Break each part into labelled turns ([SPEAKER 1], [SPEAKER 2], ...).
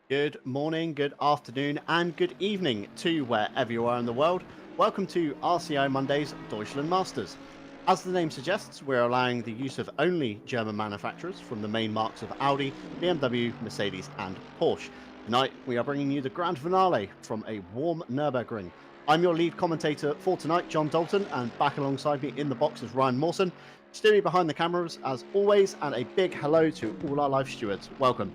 [SPEAKER 1] Good morning, good afternoon, and good evening to wherever you are in the world. Welcome to RCI Monday's Deutschland Masters. As the name suggests, we're allowing the use of only German manufacturers from the main marques of Audi, BMW, Mercedes, and Porsche. Tonight, we are bringing you the grand finale from a warm Nurburgring. I'm your lead commentator for tonight, John Dalton, and back alongside me in the box is Ryan Mawson. Stewie behind the cameras, as always, and a big hello to all our live stewards. Welcome.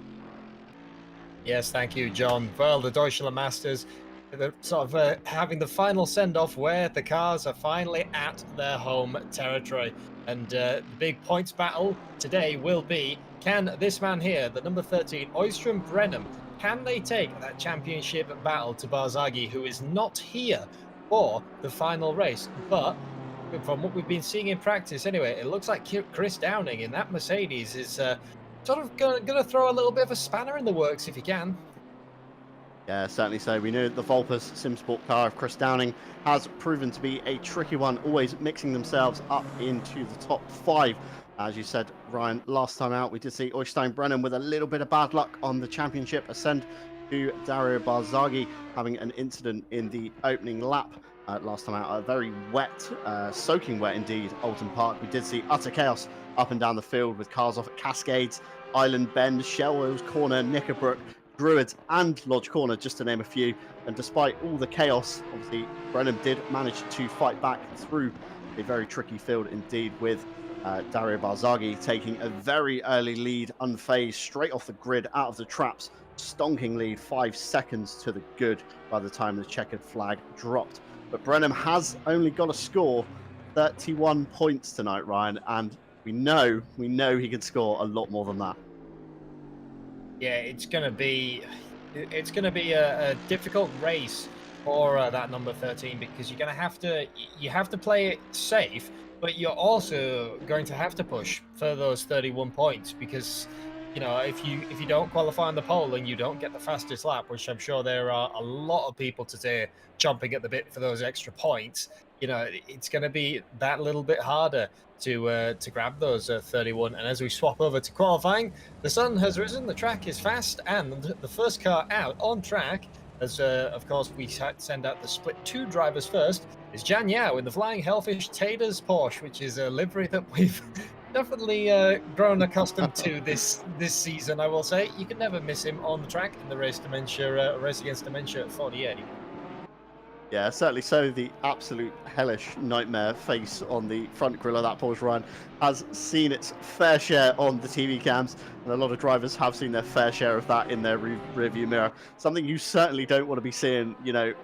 [SPEAKER 2] Yes, thank you, John. Well, the Deutschland Masters, they're sort of having the final send-off where the cars are finally at their home territory. And the big points battle today will be, can this man here, the number 13, Oystrom Brenham, can they take that championship battle to Barzaghi, who is not here for the final race? But from what we've been seeing in practice anyway, it looks like Chris Downing in that Mercedes is sort of going to throw a little bit of a spanner in the works if he can.
[SPEAKER 1] Yeah, certainly so. We know the Volpus SimSport car of Chris Downing has proven to be a tricky one, always mixing themselves up into the top five. As you said, Ryan, last time out, we did see Oystein Brennan with a little bit of bad luck on the championship ascend to Dario Barzaghi, having an incident in the opening lap. Last time out, a very wet, soaking wet indeed, Alton Park. We did see utter chaos up and down the field with cars off at Cascades, Island Bend, Shellwells Corner, Knickerbrook, Druids and Lodge Corner, just to name a few. And despite all the chaos, obviously, Brenham did manage to fight back through a very tricky field indeed, with Dario Barzaghi taking a very early lead, unfazed, straight off the grid, out of the traps, stonking lead, 5 seconds to the good by the time the checkered flag dropped. But Brenham has only got to score 31 points tonight, Ryan, and we know he can score a lot more than that.
[SPEAKER 2] Yeah, it's going to be a difficult race for that number 13, because you're going to have to play it safe, but you're also going to have to push for those 31 points, because if you don't qualify on the pole and you don't get the fastest lap, which I'm sure there are a lot of people today chomping at the bit for those extra points, it's going to be that little bit harder to grab those 31. And as we swap over to qualifying, the sun has risen, the track is fast, and the first car out on track, as of course we send out the split 2 drivers first, is Jan Yao in the Flying Hellfish Taders Porsche, which is a livery that we've definitely grown accustomed to this season. I will say you can never miss him on the track in the race against Dementia at 48.
[SPEAKER 1] Yeah, certainly so. The absolute hellish nightmare face on the front grille of that Porsche, Ryan, has seen its fair share on the TV cams, and a lot of drivers have seen their fair share of that in their rearview mirror. Something you certainly don't want to be seeing,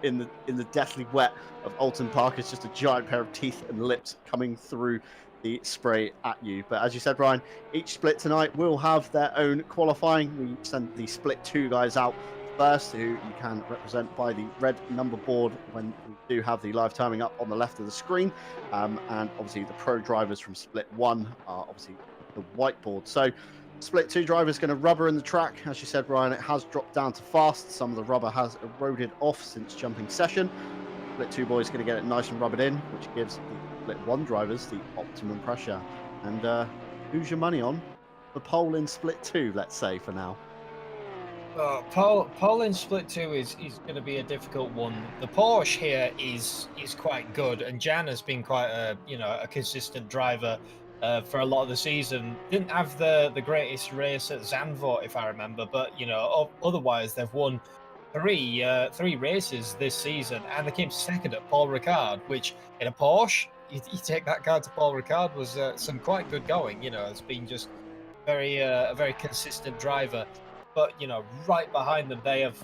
[SPEAKER 1] in the deathly wet of Alton Park. It's just a giant pair of teeth and lips coming through the spray at you. But as you said, Ryan, each split tonight will have their own qualifying. We send the split 2 guys out first, who you can represent by the red number board when we do have the live timing up on the left of the screen, and obviously the pro drivers from split 1 are obviously the whiteboard. So split 2 drivers going to rubber in the track. As you said, Ryan, it has dropped down to fast. Some of the rubber has eroded off since jumping session. Split 2 boys going to get it nice and rubbered in, which gives the split 1 drivers the optimum pressure. And who's your money on the pole in split 2, let's say, for now?
[SPEAKER 2] Pole in split 2 is going to be a difficult one. The Porsche here is quite good, and Jan has been quite a consistent driver for a lot of the season. Didn't have the greatest race at Zandvoort, if I remember, but otherwise they've won three races this season, and they came second at Paul Ricard, which in a Porsche, you take that car to Paul Ricard was some quite good going. It's been just a very consistent driver. But right behind them, they have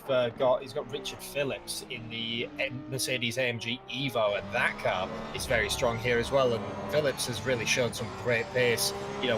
[SPEAKER 2] he's got Richard Phillips in the Mercedes AMG Evo, and that car is very strong here as well. And Phillips has really shown some great pace,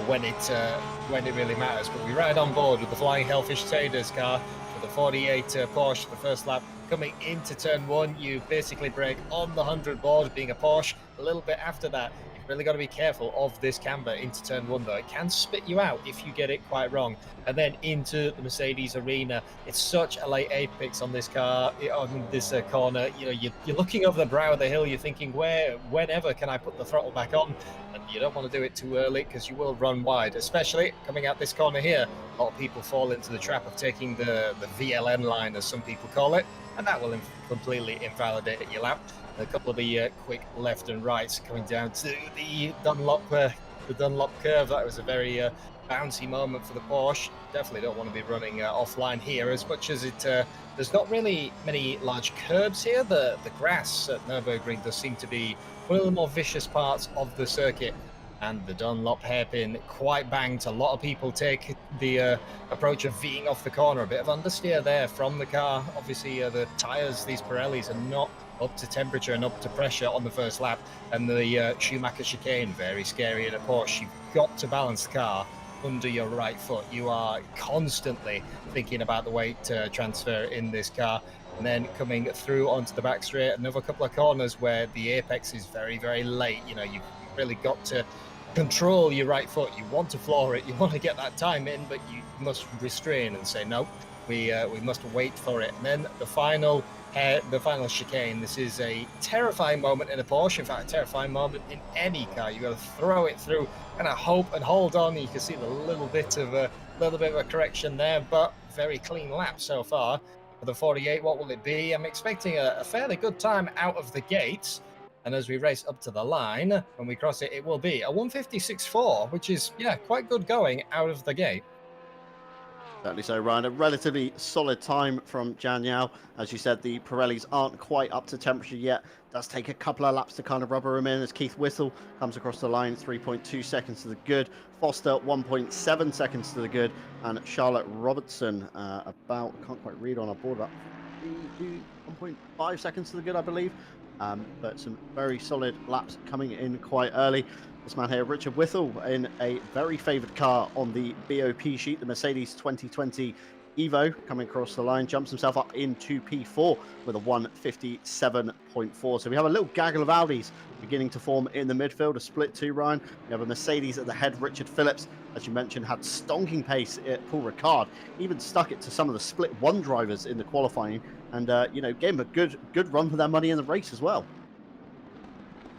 [SPEAKER 2] when it really matters. But we ride on board with the Flying Hellfish Traders car for the 48 Porsche, the first lap. Coming into turn 1, you basically brake on the 100 board, being a Porsche. A little bit after that, really got to be careful of this camber into turn 1, though. It can spit you out if you get it quite wrong. And then into the Mercedes arena. It's such a late apex on this car, on this corner. You're looking over the brow of the hill. You're thinking, whenever can I put the throttle back on? And you don't want to do it too early, because you will run wide, especially coming out this corner here. A lot of people fall into the trap of taking the VLN line, as some people call it, and that will completely invalidate your lap. A couple of the quick left and rights coming down to the Dunlop curve. That was a very bouncy moment for the Porsche. Definitely don't want to be running offline here, as much as it. There's not really many large curbs here. The grass at Nurburgring does seem to be one of the more vicious parts of the circuit. And the Dunlop hairpin quite banged. A lot of people take the approach of V'ing off the corner. A bit of understeer there from the car. Obviously, the tyres, these Pirellis, are not up to temperature and up to pressure on the first lap. And the Schumacher chicane, very scary in a Porsche. You've got to balance the car under your right foot. You are constantly thinking about the weight transfer in this car. And then coming through onto the back straight, another couple of corners where the apex is very, very late. You know, you've really got to control your right foot. You want to floor it, you want to get that time in, but you must restrain and say no. We must wait for it. And then the final chicane. This is a terrifying moment in a Porsche. In fact, a terrifying moment in any car. You've got to throw it through, kind of hope and hold on. You can see the little bit of a correction there, but very clean lap so far for the 48. What will it be? I'm expecting a fairly good time out of the gates. And as we race up to the line, when we cross it, it will be a 156.4, which is, yeah, quite good going out of the gate.
[SPEAKER 1] Certainly so, Ryan. A relatively solid time from Jan Yao. As you said, the Pirellis aren't quite up to temperature yet. Does take a couple of laps to kind of rubber them in as Keith Whittle comes across the line, 3.2 seconds to the good. Foster, 1.7 seconds to the good. And Charlotte Robertson, I can't quite read on our board, about 1.5 seconds to the good, I believe. But some very solid laps coming in quite early. This man here, Richard Whittle, in a very favoured car on the BOP sheet, the Mercedes 2020 Evo, coming across the line, jumps himself up into P4 with a 157.4. So we have a little gaggle of Audis beginning to form in the midfield, a split two, Ryan. We have a Mercedes at the head, Richard Phillips, as you mentioned, had stonking pace at Paul Ricard, even stuck it to some of the split one drivers in the qualifying, and gave him a good run for their money in the race as well.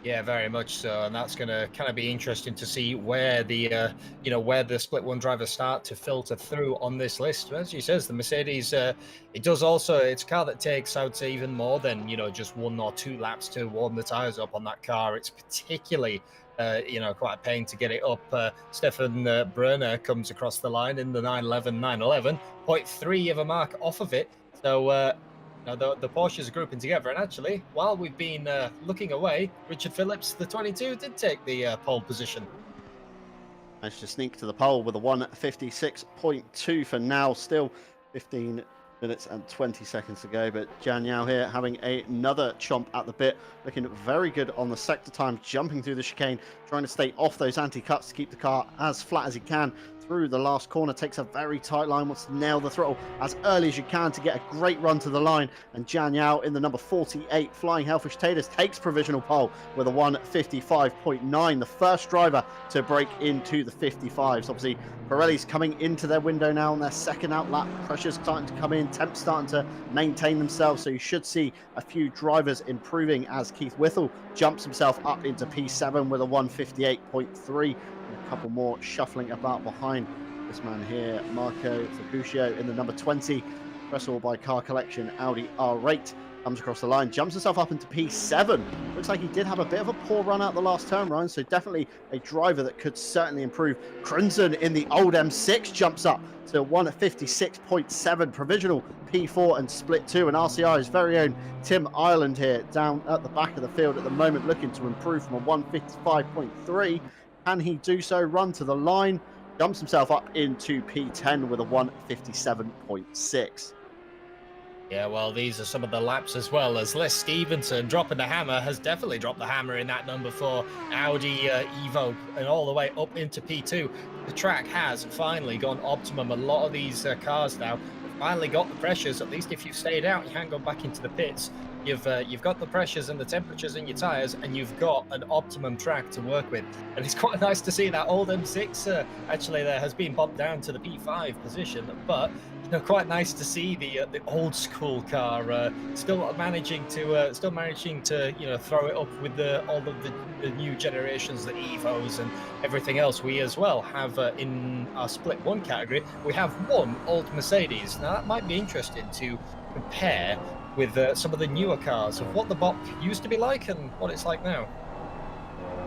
[SPEAKER 2] Yeah, very much so, and that's going to kind of be interesting to see where the where the split one drivers start to filter through on this list. As you says, the Mercedes, it's a car that takes, I would say, even more than just 1 or 2 laps to warm the tires up on that car. It's particularly quite a pain to get it up. Stefan Brunner comes across the line in the 911, 0.3 of a mark off of it. So. The Porsches are grouping together, and actually, while we've been looking away, Richard Phillips, the 22, did take the pole position.
[SPEAKER 1] Managed to sneak to the pole with a 156.2 for now, still 15 minutes and 20 seconds to go. But Jan Yao here having another chomp at the bit, looking very good on the sector time, jumping through the chicane, trying to stay off those anti-cuts to keep the car as flat as he can. Through the last corner, takes a very tight line, wants to nail the throttle as early as you can to get a great run to the line. And Jan Yao in the number 48 Flying Hellfish Taters takes provisional pole with a 155.9, the first driver to break into the 55s. Obviously, Pirelli's coming into their window now on their second out lap. Pressure's starting to come in, temps starting to maintain themselves, so you should see a few drivers improving as Keith Whittle jumps himself up into P7 with a 158.3. A couple more shuffling about behind this man here, Marco Fabuscio in the number 20. First of all, by Car Collection, Audi R8 comes across the line, jumps himself up into P7. Looks like he did have a bit of a poor run out the last turn, Ryan, so definitely a driver that could certainly improve. Crimson in the old M6 jumps up to 156.7, provisional P4 and split 2, and RCI's very own Tim Ireland here down at the back of the field at the moment, looking to improve from a 155.3. Can he do so? Run to the line, jumps himself up into P10 with a 157.6.
[SPEAKER 2] Yeah, well, these are some of the laps as well, as Les Stevenson dropping the hammer, has definitely dropped the hammer in that number 4 Audi Evo, and all the way up into P2. The track has finally gone optimum. A lot of these cars now have finally got the pressures. At least if you've stayed out, you haven't gone back into the pits. you've got the pressures and the temperatures in your tires, and you've got an optimum track to work with. And it's quite nice to see that old M6 actually there has been bumped down to the P5 position, but quite nice to see the old school car still managing to throw it up with all of the new generations, the Evos and everything else. We as well have in our split one category, we have one old Mercedes. Now that might be interesting to compare with some of the newer cars of what the BOP used to be like and what it's like now.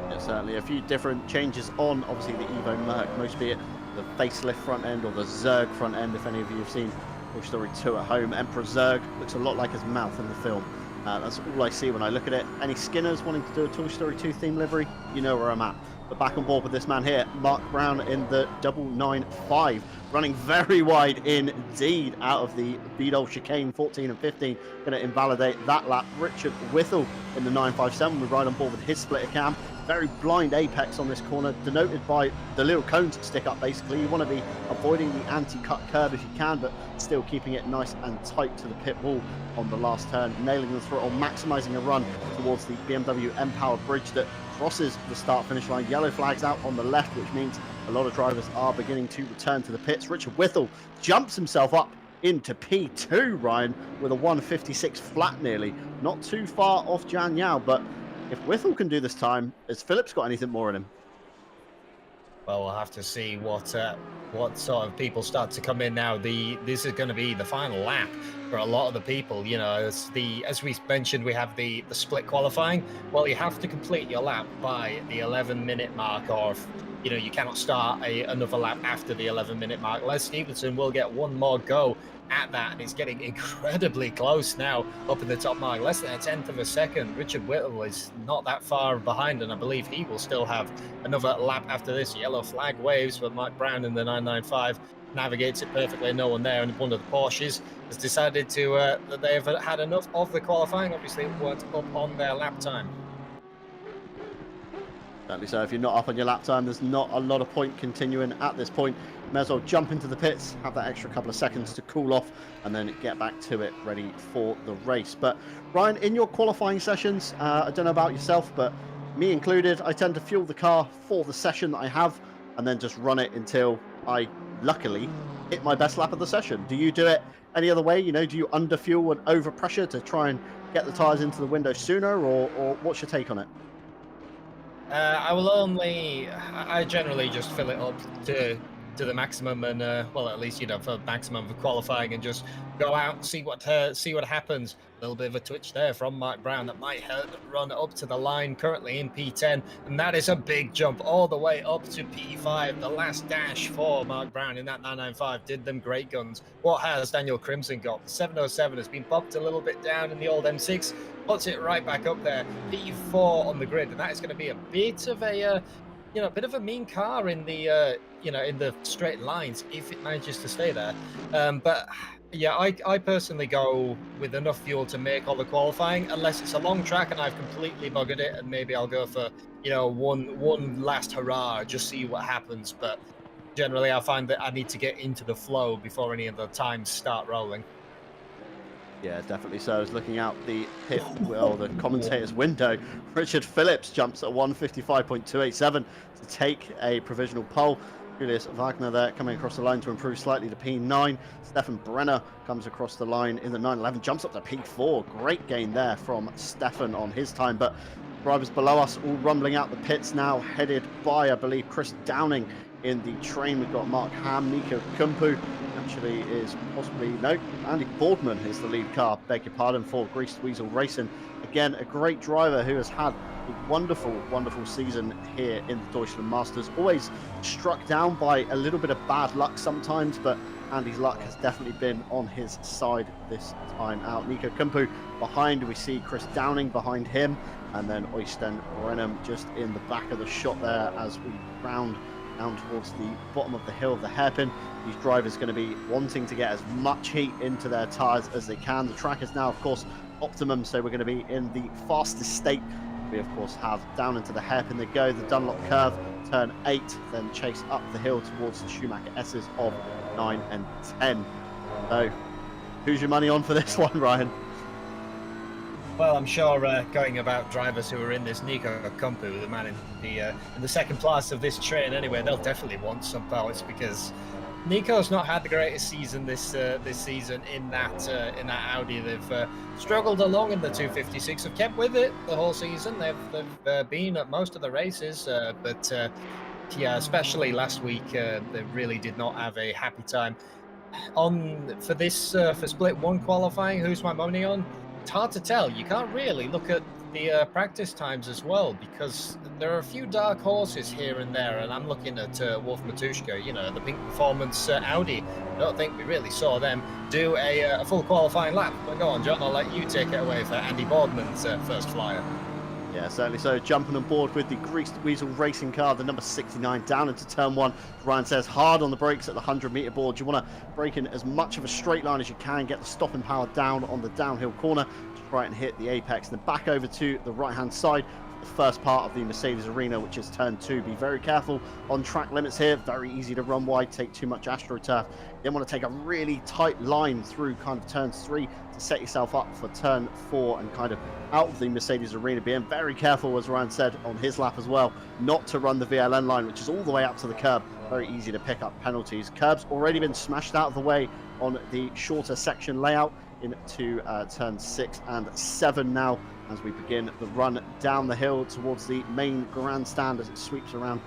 [SPEAKER 1] Yeah, certainly a few different changes on, obviously, the Evo Merc, most be it the facelift front end or the Zerg front end, if any of you have seen Toy Story 2 at home. Emperor Zerg looks a lot like his mouth in the film. That's all I see when I look at it. Any Skinners wanting to do a Toy Story 2 theme livery, you know where I'm at. But back on board with this man here, Mark Brown in the 995, running very wide indeed out of the Beadle chicane, 14 and 15, going to invalidate that lap. Richard Whittle in the 957, we ride on board with his splitter cam. Very blind apex on this corner, denoted by the little cones that stick up basically. You want to be avoiding the anti-cut curve if you can, but still keeping it nice and tight to the pit wall on the last turn, nailing the throttle, maximising a run towards the BMW M-Power bridge that crosses the start-finish line. Yellow flags out on the left, which means a lot of drivers are beginning to return to the pits. Richard Whittle jumps himself up into P2, Ryan, with a 156 flat nearly. Not too far off Jan Yao, but if Whittle can do this time, has Phillips got anything more in him?
[SPEAKER 2] Well, we'll have to see what sort of people start to come in now. This is going to be the final lap for a lot of the people. As we mentioned, we have the split qualifying. Well, you have to complete your lap by the 11-minute mark, or you cannot start another lap after the 11-minute mark. Les Stevenson will get one more go at that, and he's getting incredibly close now, up in the top mark, less than a tenth of a second. Richard Whittle is not that far behind, and I believe he will still have another lap after this. Yellow flag waves, but Mike Brown in the 995 navigates it perfectly, no one there, and one of the Porsches has decided that they've had enough of the qualifying. Obviously it weren't up on their lap time.
[SPEAKER 1] Certainly so. If you're not up on your lap time, there's not a lot of point continuing at this point. May as well jump into the pits, have that extra couple of seconds to cool off, and then get back to it, ready for the race. But Ryan, in your qualifying sessions, I don't know about yourself, but me included, I tend to fuel the car for the session that I have, and then just run it until I, luckily, hit my best lap of the session. Do you do it any other way? Do you under fuel and over pressure to try and get the tyres into the window sooner, or what's your take on it?
[SPEAKER 2] I generally just fill it up to the maximum, and at least for maximum of qualifying, and just go out and see what happens. A little bit of a twitch there from Mark Brown that might run up to the line, currently in P10, and that is a big jump all the way up to P5. The last dash for Mark Brown in that 995 did them great guns. What has Daniel Crimson got? The 707 has been popped a little bit down in the old M6, puts it right back up there, P4 on the grid, and that is going to be a bit of a bit of a mean car in the in the straight lines if it manages to stay there. But yeah, I personally go with enough fuel to make all the qualifying, unless it's a long track and I've completely buggered it, and maybe I'll go for one last hurrah, just see what happens. But generally I find that I need to get into the flow before any of the times start rolling.
[SPEAKER 1] Yeah, definitely so. I was looking out the pit, the commentator's window. Richard Phillips jumps at 155.287 to take a provisional pole. Julius Wagner there coming across the line to improve slightly to P9. Stefan Brenner comes across the line in the 911, jumps up to P4. Great gain there from Stefan on his time. But drivers below us all rumbling out the pits now, headed by, I believe, Chris Downing in the train. We've got Mark Ham, Nico Kumpu. Actually is possibly, no, Andy Boardman is the lead car, beg your pardon, for Greased Weasel Racing. Again, a great driver who has had a wonderful, wonderful season here in the Deutschland Masters. Always struck down by a little bit of bad luck sometimes, but Andy's luck has definitely been on his side this time out. Nico Kumpu behind, we see Chris Downing behind him, and then Oystein Brenham just in the back of the shot there as we round down towards the bottom of the hill of the hairpin. These drivers are going to be wanting to get as much heat into their tyres as they can. The track is now, of course, optimum, so we're going to be in the fastest state. We, of course, have down into the hairpin they go, the Dunlop curve, turn 8, then chase up the hill towards the Schumacher S's of 9 and 10. So, who's your money on for this one, Ryan?
[SPEAKER 2] Well, I'm sure going about drivers who are in this Nico Kumpu, the man in the second class of this train anyway, they'll definitely want some points because Nico's not had the greatest season this season in that Audi. They've struggled along in the 256. Have kept with it the whole season. They've been at most of the races, but yeah, especially last week, they really did not have a happy time. For this for split one qualifying, who's my money on? It's hard to tell. You can't really look at the practice times as well because there are a few dark horses here and there, and I'm looking at Wolf Matuszka, the Pink Performance Audi. I don't think we really saw them do a full qualifying lap. But go on, John, I'll let you take it away for Andy Boardman's first flyer.
[SPEAKER 1] Yeah, certainly so. Jumping on board with the Greased Weasel racing car, the number 69, down into turn one. Ryan says hard on the brakes at the 100-meter board. You want to brake in as much of a straight line as you can, get the stopping power down on the downhill corner to try and hit the apex. And then back over to the right-hand side, the first part of the Mercedes arena, which is turn two. Be very careful on track limits here. Very easy to run wide, take too much AstroTurf. Then want to take a really tight line through kind of turn three to set yourself up for turn four and kind of out of the Mercedes arena. Being very careful, as Ryan said on his lap as well, not to run the VLN line, which is all the way up to the curb. Very easy to pick up penalties. Curb's already been smashed out of the way on the shorter section layout into turn 6 and 7 now, as we begin the run down the hill towards the main grandstand as it sweeps around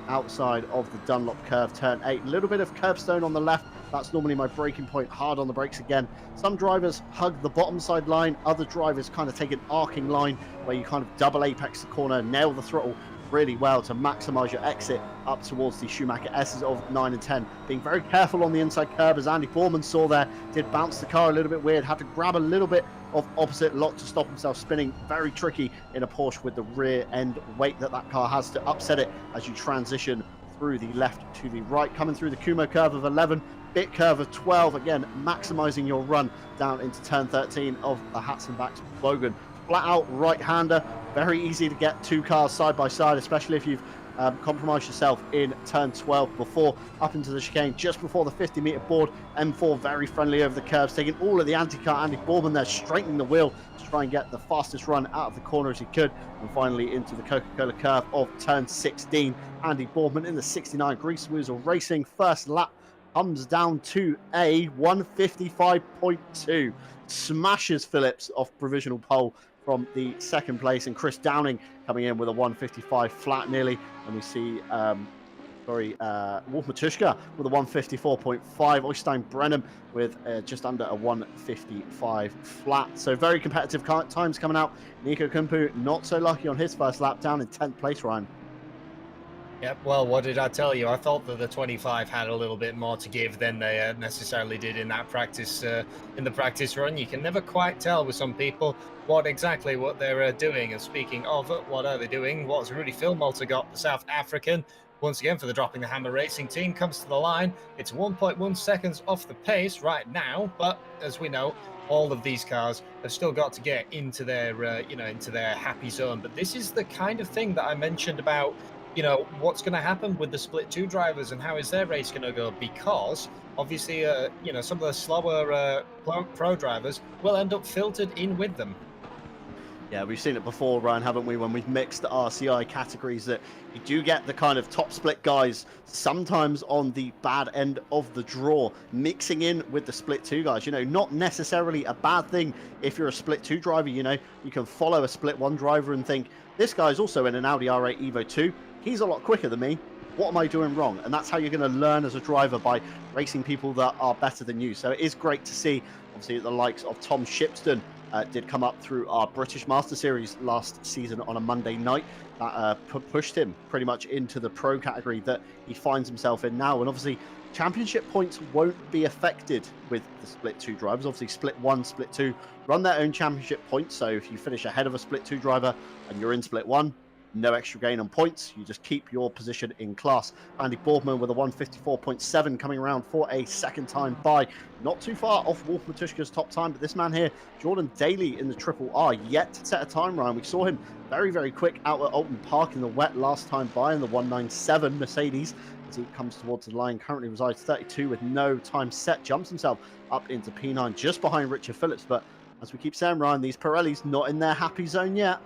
[SPEAKER 1] outside of the Dunlop curve. Turn 8, a little bit of curbstone on the left. That's normally my braking point. Hard on the brakes again. Some drivers hug the bottom side line. Other drivers kind of take an arcing line where you kind of double apex the corner, nail the throttle really well to maximize your exit up towards the Schumacher S's of 9 and 10. Being very careful on the inside curb, as Andy Boorman saw there, did bounce the car a little bit weird, had to grab a little bit of opposite lock to stop himself spinning. Very tricky in a Porsche with the rear end weight that car has to upset it as you transition through the left to the right. Coming through the Kumo curve of 11, bit curve of 12, again maximizing your run down into turn 13 of the Hatzenbach's Bogan. Flat out right-hander, very easy to get two cars side by side, especially if you've compromised yourself in turn 12 before, up into the chicane just before the 50-meter board. M4 very friendly over the curves, taking all of the anti-car. Andy Boorman there straightening the wheel to try and get the fastest run out of the corner as he could, and finally into the Coca-Cola curve of turn 16. Andy Boorman in the 69 Grease Weasel Racing first lap comes down to a 155.2, smashes Phillips off provisional pole from the second place, and Chris Downing coming in with a 155 flat nearly, and we see Wolf Matuszka with a 154.5, Oystein Brennan with just under a 155 flat. So very competitive times coming out. Nico Kumpu not so lucky on his first lap, down in 10th place, Ryan.
[SPEAKER 2] Yep, well, what did I tell you? I thought that the 25 had a little bit more to give than they necessarily did in that practice, in the practice run. You can never quite tell with some people what they're doing. And speaking of what are they doing, what's Rudy Philmolter got, the South African, once again for the Dropping the Hammer Racing team, comes to the line. It's 1.1 seconds off the pace right now, but as we know, all of these cars have still got to get into their, into their happy zone. But this is the kind of thing that I mentioned about, what's going to happen with the split two drivers and how is their race going to go? Because obviously, some of the slower pro drivers will end up filtered in with them.
[SPEAKER 1] Yeah, we've seen it before, Ryan, haven't we, when we've mixed the RCI categories, that you do get the kind of top split guys sometimes on the bad end of the draw, mixing in with the split two guys. Not necessarily a bad thing if you're a split two driver. You can follow a split one driver and think, this guy's also in an Audi R8 Evo 2. He's a lot quicker than me. What am I doing wrong? And that's how you're going to learn as a driver, by racing people that are better than you. So it is great to see, obviously, the likes of Tom Shipston did come up through our British Master Series last season on a Monday night. That pushed him pretty much into the pro category that he finds himself in now. And obviously, championship points won't be affected with the split two drivers. Obviously, split one, split two run their own championship points. So if you finish ahead of a split two driver and you're in split one, no extra gain on points. You just keep your position in class. Andy Boardman with a 154.7 coming around for a second time by. Not too far off Wolf Matuszka's top time, but this man here, Jordan Daly in the Triple R, yet to set a time, Ryan. We saw him very, very quick out at Alton Park in the wet last time by in the 197 Mercedes. As he comes towards the line, currently resides 32 with no time set, jumps himself up into P9 just behind Richard Phillips, but as we keep saying, Ryan, these Pirellis not in their happy zone yet.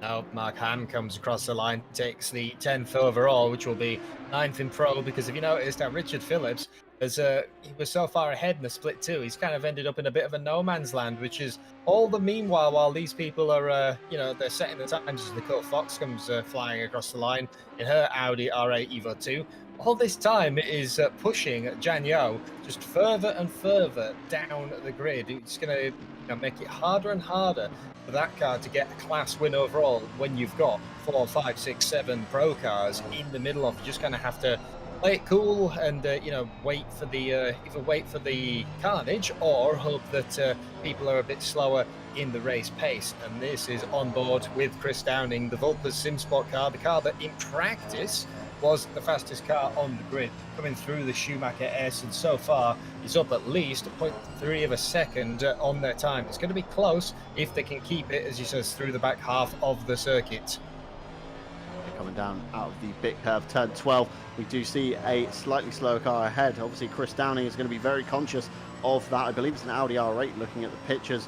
[SPEAKER 2] Now, Mark Ham comes across the line, takes the 10th overall, which will be 9th in Pro, because if you noticed that Richard Phillips, he was so far ahead in the split too, he's kind of ended up in a bit of a no man's land, which is all the meanwhile while these people are, they're setting the times as Nicole Fox comes flying across the line in her Audi R8 Evo 2. All this time it is pushing Jan Yo just further and further down the grid. It's going to make it harder and harder for that car to get a class win overall when you've got 4, 5, 6, 7 pro cars in the middle of. You just kind of have to play it cool and wait for the either wait for the carnage or hope that people are a bit slower in the race pace. And this is on board with Chris Downing, the Vulpes SimSport car, the car that in practice was the fastest car on the grid, coming through the Schumacher S, and so far is up at least 0.3 of a second on their time. It's going to be close if they can keep it, as he says, through the back half of the circuit.
[SPEAKER 1] Coming down out of the bit curve, turn 12, we do see a slightly slower car ahead. Obviously, Chris Downing is going to be very conscious of that. I believe it's an Audi R8 looking at the pictures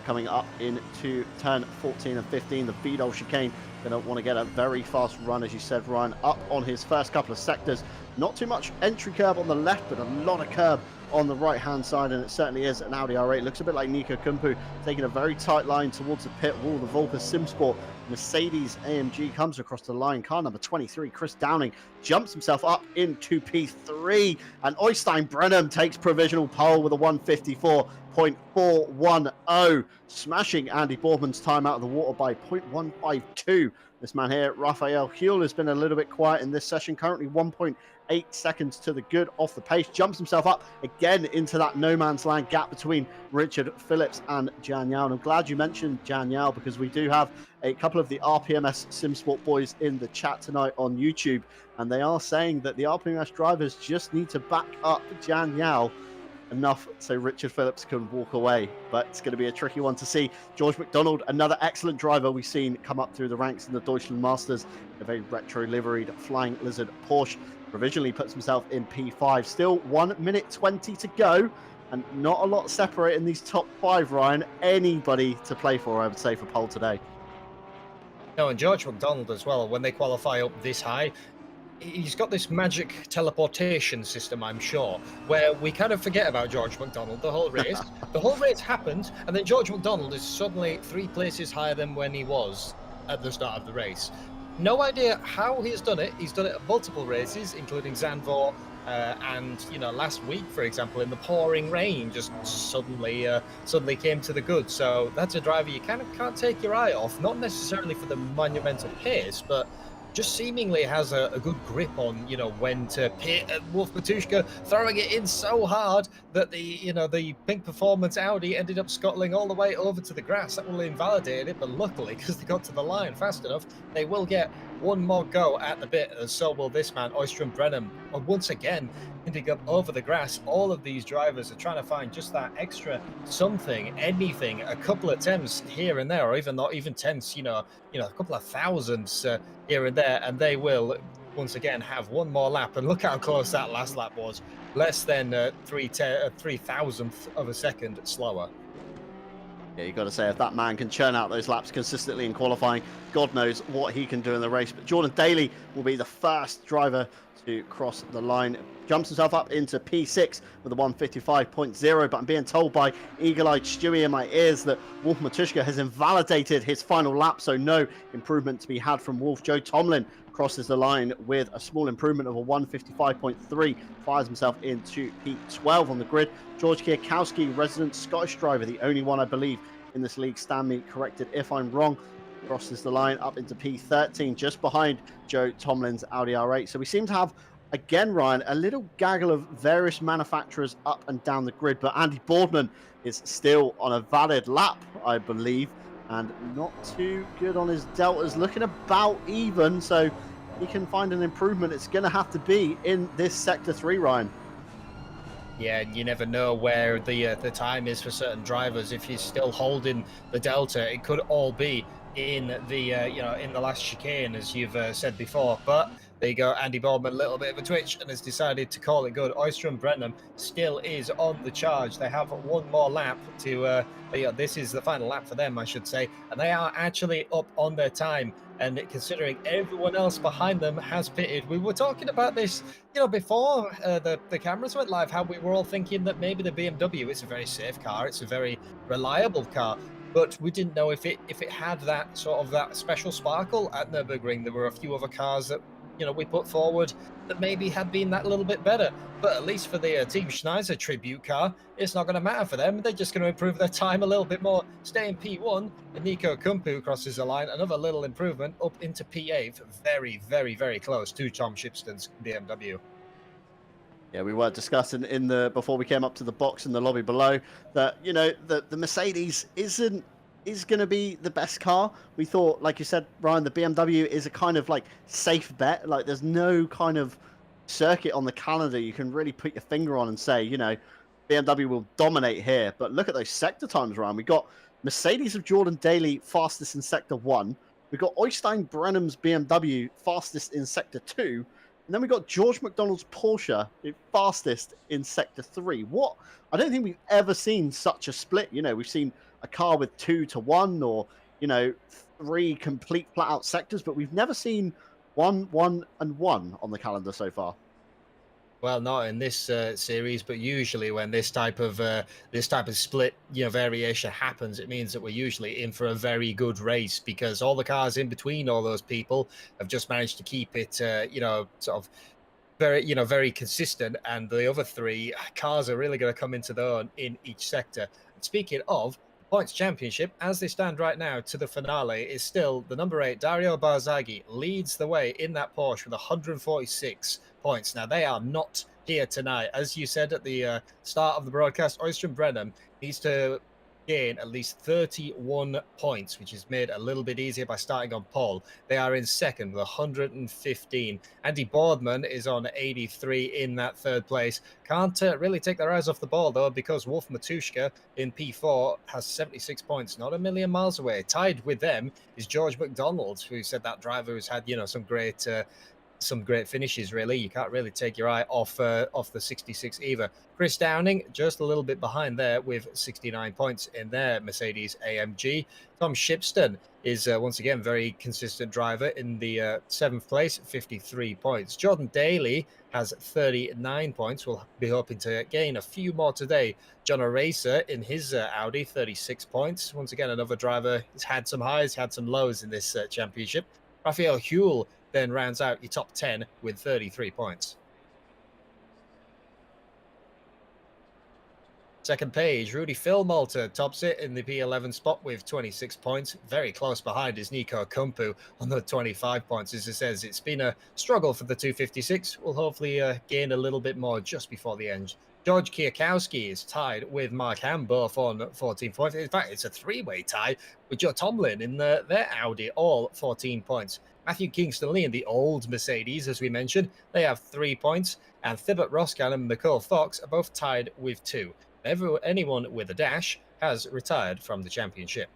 [SPEAKER 1] coming up into turn 14 and 15, the Vidal chicane. Going to want to get a very fast run, as you said, Ryan, up on his first couple of sectors. Not too much entry curb on the left, but a lot of curb on the right-hand side, and it certainly is an Audi R8. Looks a bit like Nico Kumpu, taking a very tight line towards the pit wall. The Vulpes SimSport Mercedes AMG comes across the line. Car number 23, Chris Downing, jumps himself up into P3, and Oystein Brenham takes provisional pole with a 154.410, smashing Andy Boardman's time out of the water by 0.152. This man here, Raphael Huel, has been a little bit quiet in this session, currently 1.8 seconds to the good off the pace, jumps himself up again into that no man's land gap between Richard Phillips and Jan Yao. And I'm glad you mentioned Jan Yao, because we do have a couple of the RPMS SimSport boys in the chat tonight on YouTube, and they are saying that the RPMS drivers just need to back up Jan Yao enough so Richard Phillips can walk away. But it's going to be a tricky one to see. George McDonald, another excellent driver we've seen come up through the ranks in the Deutschland Masters, a very retro liveried Flying Lizard Porsche, provisionally puts himself in P5. Still 1 minute 20 to go, and not a lot separating these top 5, Ryan. Anybody to play for, I would say, for pole today.
[SPEAKER 2] No, and George McDonald as well, when they qualify up this high, he's got this magic teleportation system, I'm sure, where we kind of forget about George McDonald the whole race. The whole race happened, and then George McDonald is suddenly 3 places higher than when he was at the start of the race. No idea how he's done it. He's done it at multiple races, including Zandvoort, and last week, for example, in the pouring rain, just suddenly came to the good. So that's a driver you kind of can't take your eye off. Not necessarily for the monumental pace, but just seemingly has a good grip on when to pit. And Wolf Matuszka throwing it in so hard that the Pink Performance Audi ended up scuttling all the way over to the grass. That will invalidate it, but luckily, because they got to the line fast enough, they will get one more go at the bit, and so will this man, Oystein Brenham. And once again, ending up over the grass. All of these drivers are trying to find just that extra something, anything, a couple of attempts here and there, or even not even tenths, a couple of thousands here and there, and they will once again have one more lap. And look how close that last lap was, less than 3,000th of a second slower.
[SPEAKER 1] Yeah, you got to say, if that man can churn out those laps consistently in qualifying, God knows what he can do in the race. But Jordan Daly will be the first driver to cross the line. Jumps himself up into P6 with a 155.0, but I'm being told by eagle-eyed Stewie in my ears that Wolf Matuszka has invalidated his final lap, so no improvement to be had from Wolf. Joe Tomlin crosses the line with a small improvement of a 155.3, fires himself into P12 on the grid. George Kwiatkowski, resident Scottish driver, the only one I believe in this league, stand me corrected if I'm wrong, crosses the line up into P13, just behind Joe Tomlin's Audi R8. So we seem to have, again, Ryan, a little gaggle of various manufacturers up and down the grid, but Andy Boardman is still on a valid lap, I believe, and not too good on his deltas, looking about even, so he can find an improvement. It's going to have to be in this Sector 3, Ryan.
[SPEAKER 2] Yeah, you never know where the time is for certain drivers. If he's still holding the delta, it could all be in the in the last chicane, as you've said before. But There you go, Andy Boardman, a little bit of a twitch and has decided to call it good. Oyster and Brenham still is on the charge. They have one more lap to, this is the final lap for them, I should say, and they are actually up on their time. And considering everyone else behind them has pitted, we were talking about this, before the cameras went live, how we were all thinking that maybe the BMW is a very safe car, it's a very reliable car. But we didn't know if it had that sort of that special sparkle at Nurburgring. There were a few other cars that we put forward that maybe had been that little bit better. But at least for the Team Schneider tribute car, it's not going to matter for them. They're just going to improve their time a little bit more. Stay in P1, and Nico Kumpu crosses the line. Another little improvement up into P8. Very, very, very close to Tom Shipston's BMW.
[SPEAKER 1] Yeah, we were discussing before we came up to the box in the lobby below that the Mercedes is going to be the best car. We thought, like you said, Ryan, the BMW is a kind of like safe bet. Like there's no kind of circuit on the calendar you can really put your finger on and say, BMW will dominate here. But look at those sector times, Ryan. We got Mercedes of Jordan Daly fastest in sector 1. We got Oystein Brenham's BMW fastest in sector 2. And then we got George McDonald's Porsche fastest in sector 3. I don't think we've ever seen such a split. We've seen a car with 2 to 1 or 3 complete flat out sectors, but we've never seen 1, 1 and 1 on the calendar so far.
[SPEAKER 2] Well, not in this series, but usually when this type of split, variation happens, it means that we're usually in for a very good race, because all the cars in between all those people have just managed to keep it, sort of very, very consistent, and the other 3 cars are really going to come into their own in each sector. And speaking of points championship, as they stand right now to the finale, is still the number 8 Dario Barzaghi leads the way in that Porsche with 146 points. Now they are not here tonight, as you said at the start of the broadcast. Oyster Brenham needs to gain at least 31 points, which is made a little bit easier by starting on pole. They are in second with 115. Andy Boardman is on 83 in that third place. Can't really take their eyes off the ball, though, because Wolf Matuszka in P4 has 76 points, not a million miles away. Tied with them is George McDonald, who said that driver who's had, some great finishes, really. You can't really take your eye off the 66 either. Chris Downing just a little bit behind there with 69 points in their Mercedes AMG. Tom Shipston is once again very consistent driver in the 7th place, 53 points. Jordan Daly has 39 points. We'll be hoping to gain a few more today. John O'Racer in his Audi, 36 points. Once again, another driver who's had some highs, had some lows in this championship. Raphael Huell then rounds out your top 10 with 33 points. Second page, Rudy Philmalter tops it in the P11 spot with 26 points. Very close behind is Nico Kumpu on the 25 points. As it says, it's been a struggle for the 256. We'll hopefully gain a little bit more just before the end. George Kwiatkowski is tied with Mark Ham, both on 14 points. In fact, it's a 3-way tie with Joe Tomlin in their Audi, all 14 points. Matthew Kingston-Lee in the old Mercedes, as we mentioned, they have 3 points. And Thibaut Roscan and Nicole Fox are both tied with 2. Anyone with a dash has retired from the championship.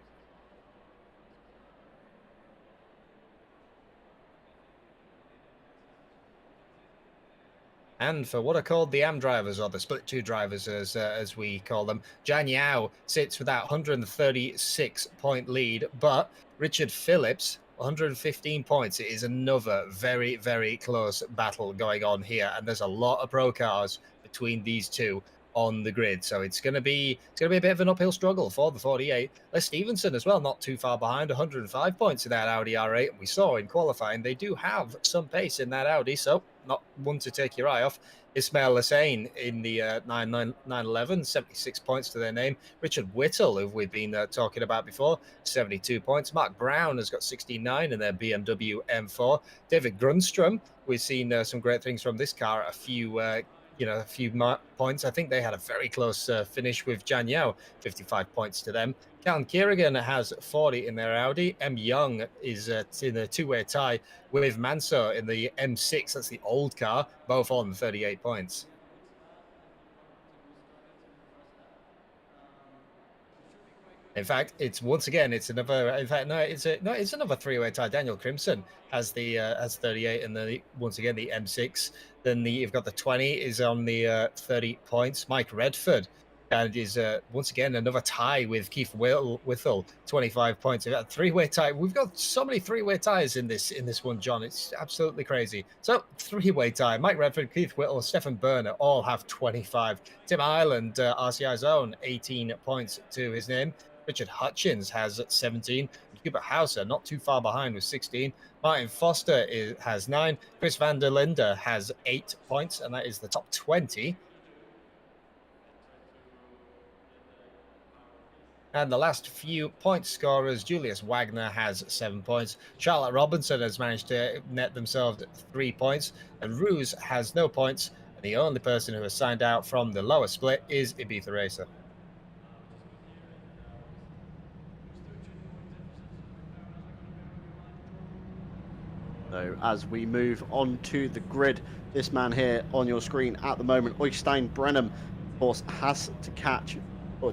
[SPEAKER 2] And for what are called the AM drivers, or the split 2 drivers as we call them, Zhang Yao sits with that 136-point lead, but Richard Phillips, 115 points. It is another very, very close battle going on here, and there's a lot of pro cars between these two on the grid, so it's going to be a bit of an uphill struggle for the 48. Les Stevenson as well, not too far behind, 105 points in that Audi R8. And we saw in qualifying they do have some pace in that Audi, so not one to take your eye off. Ismail Lassane in the 911, 76 points to their name. Richard Whittle, who we've been talking about before, 72 points. Mark Brown has got 69 in their BMW M4. David Grunstrom, we've seen some great things from this car, a few points. I think they had a very close finish with Zhang Yao, 55 points to them. Callum Kierrigan has 40 in their Audi. M. Young is in a 2-way tie with Manso in the M6. That's the old car, both on 38 points. In fact, it's once again, it's another. In fact, no, it's another three-way tie. Daniel Crimson has 38, and then once again the M6. Then you've got the 20 is on the 30 points. Mike Redford and is once again another tie with Keith Whittle, 25 points. We've got a three-way tie. We've got so many three-way ties in this one, John. It's absolutely crazy. So three-way tie. Mike Redford, Keith Whittle, Stefan Berner all have 25. Tim Ireland, RCI's own, 18 points to his name. Richard Hutchins has 17. Hubert Hauser not too far behind with 16. Martin Foster has 9. Chris van der Linde has 8 points, and that is the top 20. And the last few point scorers, Julius Wagner has 7 points. Charlotte Robinson has managed to net themselves 3 points. And Ruse has no points. And the only person who has signed out from the lower split is Ibiza Racer.
[SPEAKER 1] So as we move on to the grid, this man here on your screen at the moment, Oystein Brenham, of course, has to catch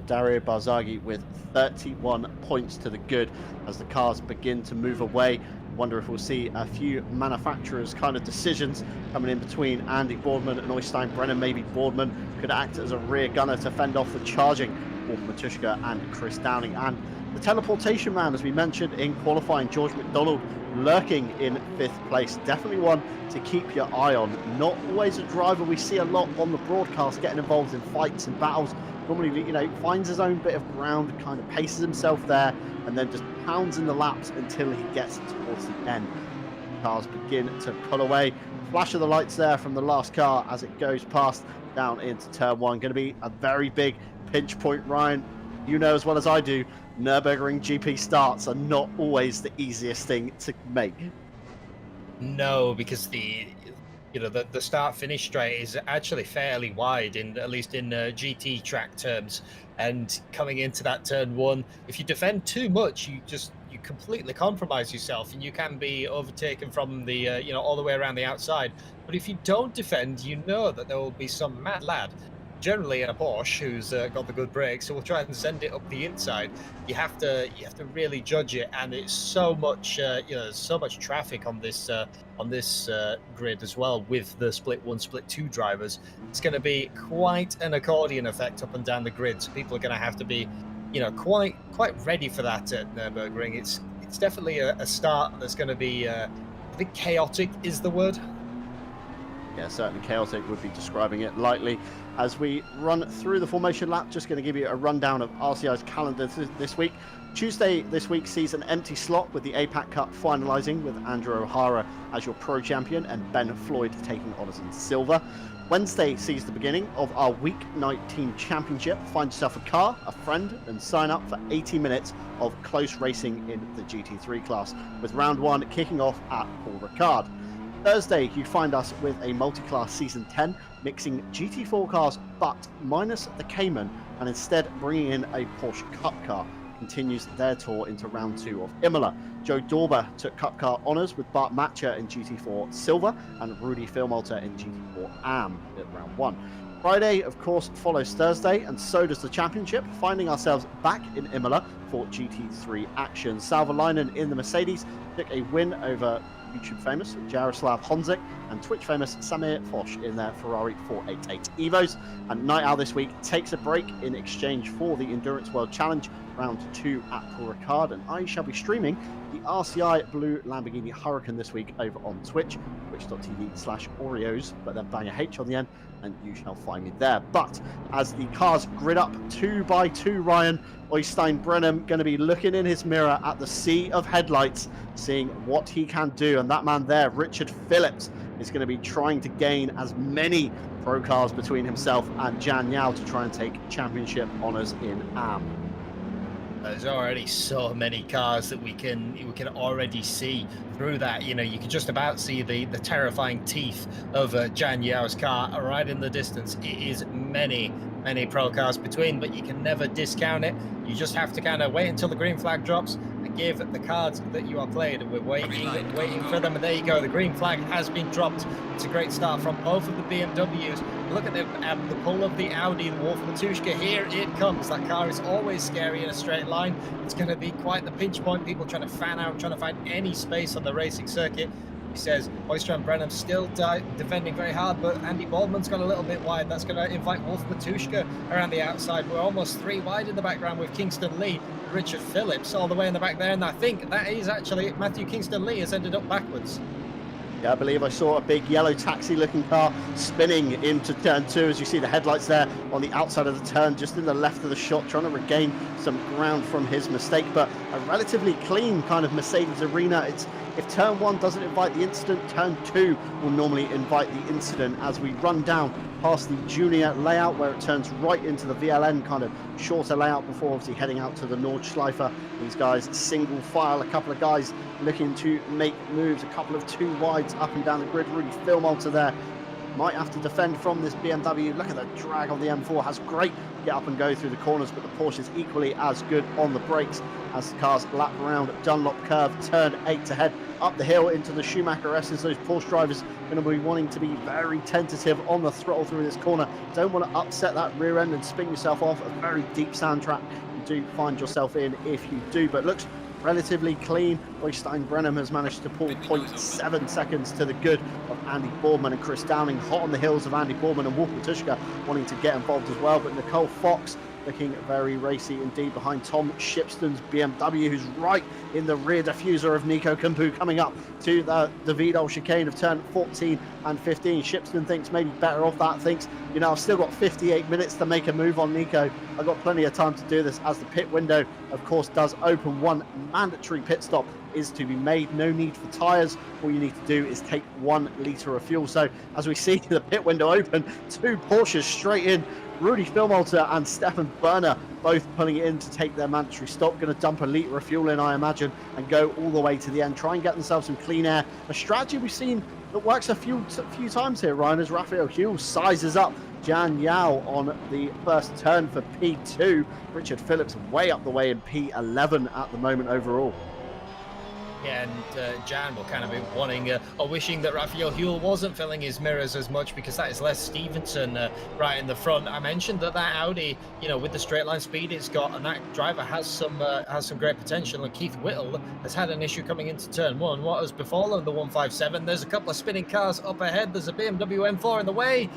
[SPEAKER 1] Dario Barzaghi with 31 points to the good as the cars begin to move away. Wonder if we'll see a few manufacturers' kind of decisions coming in between Andy Boardman and Oystein Brenham. Maybe Boardman could act as a rear gunner to fend off the charging of Matuszka and Chris Downing. And the teleportation man, as we mentioned in qualifying, George McDonald, lurking in 5th place. Definitely one to keep your eye on. Not always a driver we see a lot on the broadcast getting involved in fights and battles. Normally, you know, finds his own bit of ground, kind of paces himself there, and then just pounds in the laps until he gets towards the end. Cars begin to pull away. Flash of the lights there from the last car as it goes past down into turn 1. Going to be a very big pinch point, Ryan. You know as well as I do, Nurburgring GP starts are not always the easiest thing to make.
[SPEAKER 2] No, because the start finish straight is actually fairly wide, at least in GT track terms. And coming into that turn 1, if you defend too much, you completely compromise yourself, and you can be overtaken from the all the way around the outside. But if you don't defend, you know that there will be some mad lad, generally in a Porsche, who's got the good brakes, so we'll try and send it up the inside. You have to really judge it, and it's so much so much traffic on this grid as well, with the split 1, split 2 drivers. It's going to be quite an accordion effect up and down the grid, so people are going to have to be quite ready for that at Nurburgring. It's definitely a start that's going to be I think chaotic is the word.
[SPEAKER 1] Yeah, certainly chaotic would be describing it lightly. As we run through the formation lap, just going to give you a rundown of RCI's calendar this week. Tuesday this week sees an empty slot with the APAC Cup finalising with Andrew O'Hara as your pro champion and Ben Floyd taking honours in silver. Wednesday sees the beginning of our weeknight team championship. Find yourself a car, a friend, and sign up for 80 minutes of close racing in the GT3 class, with round 1 kicking off at Paul Ricard. Thursday, you find us with a multi-class Season 10, mixing GT4 cars but minus the Cayman, and instead bringing in a Porsche Cup car. Continues their tour into round 2 of Imola. Joe Dorber took Cup car honours with Bart Matcher in GT4 Silver and Rudy Filmalter in GT4 AM at round 1. Friday, of course, follows Thursday, and so does the championship, finding ourselves back in Imola for GT3 action. Salvalainen in the Mercedes took a win over YouTube famous Jaroslav Honzik and Twitch famous Samir Foch in their Ferrari 488 Evos. And Night Owl this week takes a break in exchange for the Endurance World Challenge round 2 at Paul Ricard, and I shall be streaming the RCI Blue Lamborghini Huracan this week over on Twitch, twitch.tv/Oreos, but then bang a H on the end, and you shall find me there. But as the cars grid up 2 by 2, Ryan, Oystein Brenham going to be looking in his mirror at the sea of headlights, seeing what he can do. And that man there, Richard Phillips, is going to be trying to gain as many pro cars between himself and Jan Yao to try and take championship honours in AM.
[SPEAKER 2] There's already so many cars that we can already see through that. You can just about see the terrifying teeth of Jan Yao's car right in the distance. It is many pro cars between, but you can never discount it. You just have to kind of wait until the green flag drops and give the cards that you are played, and we're waiting for them. And there you go, the green flag has been dropped. It's a great start from both of the BMWs. Look at the pull of the Audi, the Wolf Matushka. Here it comes. That car is always scary in a straight line. It's going to be quite the pinch point. People trying to fan out, trying to find any space on the racing circuit. He says Oyster and Brenham still defending very hard, but Andy Baldwin's gone a little bit wide. That's going to invite Wolf Matushka around the outside. We're almost 3 wide in the background with Kingston Lee, Richard Phillips all the way in the back there, and I think that is actually Matthew Kingston Lee has ended up backwards.
[SPEAKER 1] Yeah, I believe I saw a big yellow taxi-looking car spinning into turn 2, as you see the headlights there on the outside of the turn, just in the left of the shot, trying to regain some ground from his mistake. But a relatively clean kind of Mercedes arena. If turn 1 doesn't invite the incident, turn 2 will normally invite the incident as we run down past the junior layout where it turns right into the VLN kind of shorter layout before obviously heading out to the Nordschleife. These guys single file, a couple of guys looking to make moves, a couple of 2 wides up and down the grid. Really Filmalter there might have to defend from this BMW. Look at the drag on the M4, has great get up and go through the corners, but the Porsche is equally as good on the brakes as the cars lap around Dunlop curve, turn 8 to head up the hill into the Schumacher S's. Those Porsche drivers are going to be wanting to be very tentative on the throttle through this corner. Don't want to upset that rear end and spin yourself off a very deep sand track. You do find yourself in if you do, but looks relatively clean. Oystein Brenham has managed to pull 0.7 seconds to the good of Andy Boardman, and Chris Downing hot on the heels of Andy Boardman, and Wolf Matushka wanting to get involved as well. But Nicole Fox looking very racy indeed behind Tom Shipston's BMW, who's right in the rear diffuser of Nico Kumpu coming up to the Vidal chicane of turn 14 and 15. Shipston thinks maybe better off that, thinks, you know, I've still got 58 minutes to make a move on Nico. I've got plenty of time to do this, as the pit window, of course, does open. One mandatory pit stop is to be made. No need for tyres. All you need to do is take 1 litre of fuel. So as we see the pit window open, 2 Porsches straight in. Rudy Filmalter and Stefan Berner both pulling it in to take their mandatory stop. Going to dump 1 litre of fuel in, I imagine, and go all the way to the end. Try and get themselves some clean air. A strategy we've seen that works a few times here, Ryan, as Raphael Hughes sizes up Jan Yao on the first turn for P2. Richard Phillips way up the way in P11 at the moment overall.
[SPEAKER 2] Yeah, and Jan will kind of be wanting or wishing that Raphael Huell wasn't filling his mirrors as much, because that is Les Stevenson right in the front. I mentioned that Audi, you know, with the straight line speed it's got, and that driver has some great potential. And Keith Whittle has had an issue coming into turn 1. What has befallen the 157? There's a couple of spinning cars up ahead. There's a BMW M4 in the way.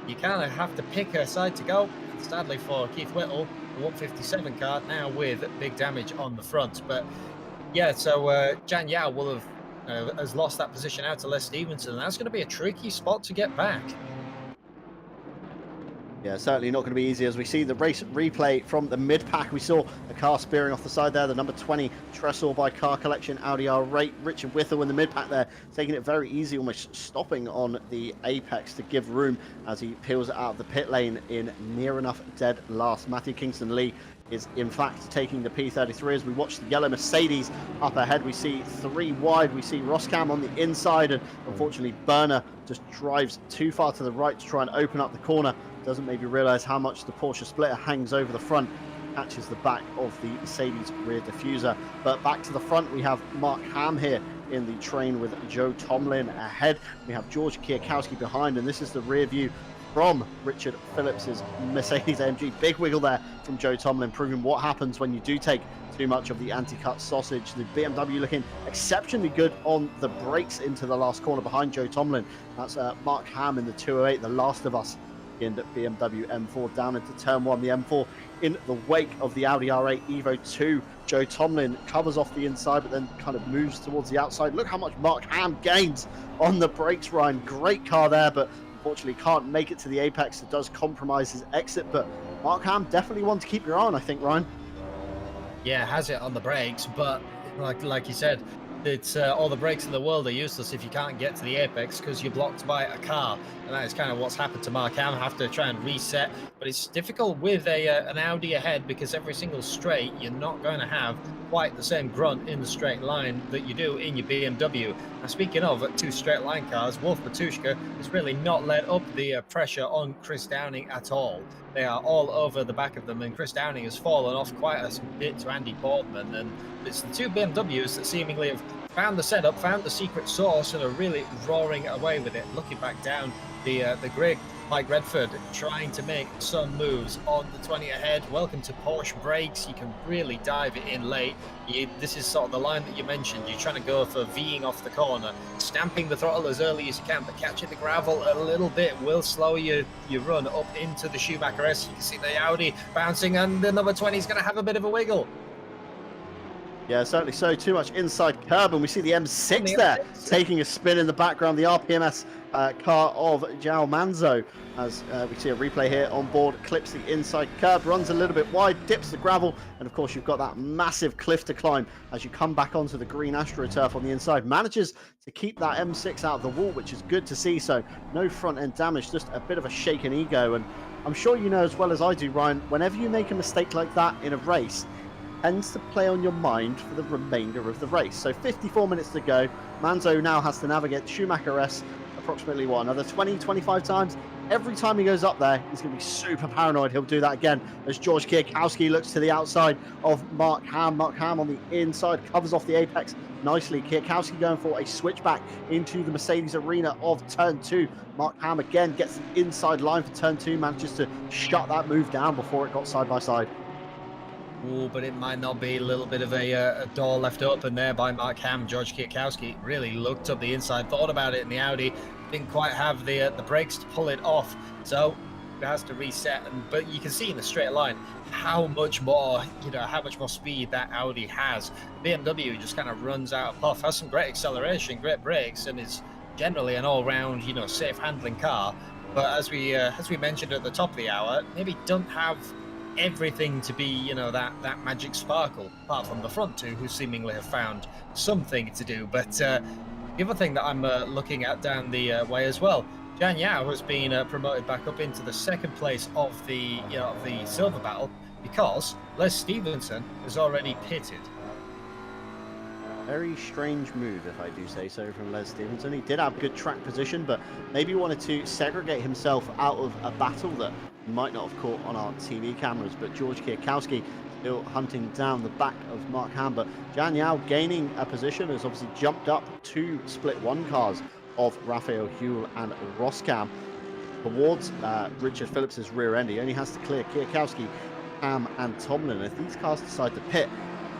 [SPEAKER 2] You kind of have to pick a side to go. Sadly for Keith Whittle, the 157 car now with big damage on the front, but. Yeah, so Jan Yao will have has lost that position out to Les Stevenson, and that's going to be a tricky spot to get back.
[SPEAKER 1] Yeah, certainly not going to be easy. As we see the race replay from the mid-pack, we saw a car spearing off the side there, the number 20 Tresor by Car Collection Audi R8. Richard Whittle in the mid-pack there, taking it very easy, almost stopping on the apex to give room as he peels it out of the pit lane in near enough dead last. Matthew Kingston Lee is in fact taking the P33 as we watch the yellow Mercedes up ahead. We see 3 wide, we see Roskam on the inside, and unfortunately Berner just drives too far to the right to try and open up the corner. Doesn't maybe realise how much the Porsche splitter hangs over the front, catches the back of the Mercedes rear diffuser. But back to the front, we have Mark Ham here in the train with Joe Tomlin ahead. We have George Kwiatkowski behind, and this is the rear view from Richard Phillips's Mercedes AMG. Big wiggle there from Joe Tomlin, proving what happens when you do take too much of the anti-cut sausage. The BMW looking exceptionally good on the brakes into the last corner behind Joe Tomlin. That's Mark Ham in the 208, the last of us in the BMW M4 down into turn 1. The M4 in the wake of the Audi R8 Evo 2. Joe Tomlin covers off the inside, but then kind of moves towards the outside. Look how much Mark Ham gains on the brakes, Ryan. Great car there, but unfortunately can't make it to the apex. It does compromise his exit, but Mark Ham definitely one to keep your eye on, I think, Ryan.
[SPEAKER 2] Yeah, has it on the brakes, but like you said, it's all the brakes in the world are useless if you can't get to the apex because you're blocked by a car, and that is kind of what's happened to Mark Ham. Have to try and reset, but it's difficult with an Audi ahead because every single straight you're not going to have quite the same grunt in the straight line that you do in your BMW. Now, speaking of two straight line cars, Wolf Matuszka has really not let up the pressure on Chris Downing at all. They are all over the back of them, and Chris Downing has fallen off quite a bit to Andy Boardman. And it's the two BMWs that seemingly have found the setup, found the secret sauce, and are really roaring away with it. Looking back down the grid, Mike Redford trying to make some moves on the 20 ahead. Welcome to Porsche brakes. You can really dive it in late. This is sort of the line that you mentioned. You're trying to go for V'ing off the corner, stamping the throttle as early as you can, but catching the gravel a little bit will slow your run up into the Schumacher S. You can see the Audi bouncing, and the number 20 is going to have a bit of a wiggle.
[SPEAKER 1] Yeah, certainly so. Too much inside curb, and we see the M6 there taking a spin in the background. The RPMS car of João Manzo, as we see a replay here on board, clips the inside curb, runs a little bit wide, dips the gravel, and of course you've got that massive cliff to climb as you come back onto the green AstroTurf on the inside. Manages to keep that M6 out of the wall, which is good to see. So no front end damage, just a bit of a shaken ego. And I'm sure you know as well as I do, Ryan, whenever you make a mistake like that in a race, tends to play on your mind for the remainder of the race. So 54 minutes to go. Manzo now has to navigate Schumacher S approximately, another 20, 25 times. Every time he goes up there, he's going to be super paranoid. He'll do that again as George Kwiatkowski looks to the outside of Mark Ham. Mark Ham on the inside covers off the apex nicely. Kwiatkowski going for a switchback into the Mercedes arena of turn 2. Mark Ham again gets the inside line for turn 2, manages to shut that move down before it got side by side.
[SPEAKER 2] Ooh, but it might not be. A little bit of a door left open there by Mark Ham. George Kwiatkowski really looked up the inside, thought about it in the Audi, didn't quite have the brakes to pull it off, so it has to reset. But you can see in the straight line how much more speed that Audi has. BMW just kind of runs out of puff, has some great acceleration, great brakes, and is generally an all-round, safe handling car. But as we mentioned at the top of the hour, maybe don't have everything to be, that magic sparkle, apart from the front two, who seemingly have found something to do. But the other thing that I'm looking at down the way as well, Zhang Yao has been promoted back up into the second place of the silver battle because Les Stevenson has already pitted.
[SPEAKER 1] Very strange move, if I do say so, from Les Stevenson. He did have good track position, but maybe wanted to segregate himself out of a battle that might not have caught on our TV cameras. But George Kwiatkowski still hunting down the back of Mark Ham. But Zhang Yao gaining a position, has obviously jumped up 2 split 1 cars of Raphael Huell and Roskam towards Richard Phillips's rear end. He only has to clear Kwiatkowski, Ham and Tomlin. If these cars decide to pit,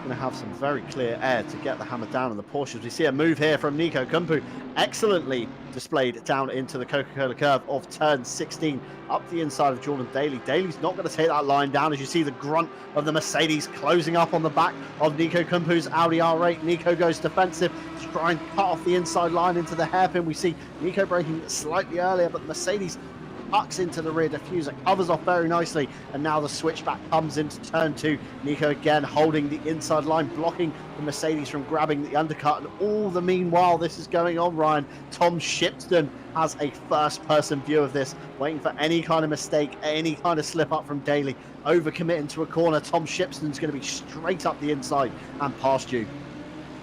[SPEAKER 1] going to have some very clear air to get the hammer down on the Porsches. We see a move here from Nico Kumpu, excellently displayed down into the Coca-Cola curve of turn 16, up the inside of Jordan Daly. Daly's not going to take that line down, as you see the grunt of the Mercedes closing up on the back of Nico Kumpu's Audi R8. Nico goes defensive to try and cut off the inside line into the hairpin. We see Nico braking slightly earlier, but the Mercedes tucks into the rear diffuser, covers off very nicely, and now the switchback comes into turn 2. Nico again holding the inside line, blocking the Mercedes from grabbing the undercut, and all the meanwhile this is going on, Ryan, Tom Shipston has a first-person view of this, waiting for any kind of mistake, any kind of slip-up from Daly, overcommitting to a corner. Tom Shipston's going to be straight up the inside and past you.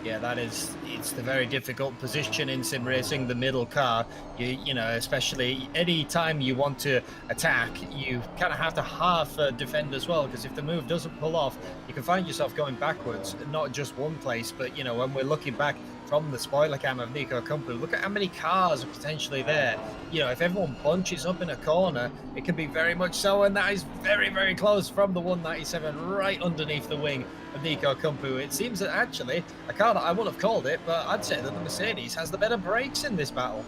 [SPEAKER 2] Yeah, it's the very difficult position in sim racing, the middle car. You know, especially any time you want to attack, you kind of have to half defend as well, because if the move doesn't pull off, you can find yourself going backwards, not just one place. But, you know, when we're looking back from the spoiler cam of Nico Kumpu, look at how many cars are potentially there. You know, if everyone bunches up in a corner, it can be very much so, and that is very, very close from the 197 right underneath the wing of Nico Kumpu. It seems that actually a car that I would have called it, but I'd say that the Mercedes has the better brakes in this battle.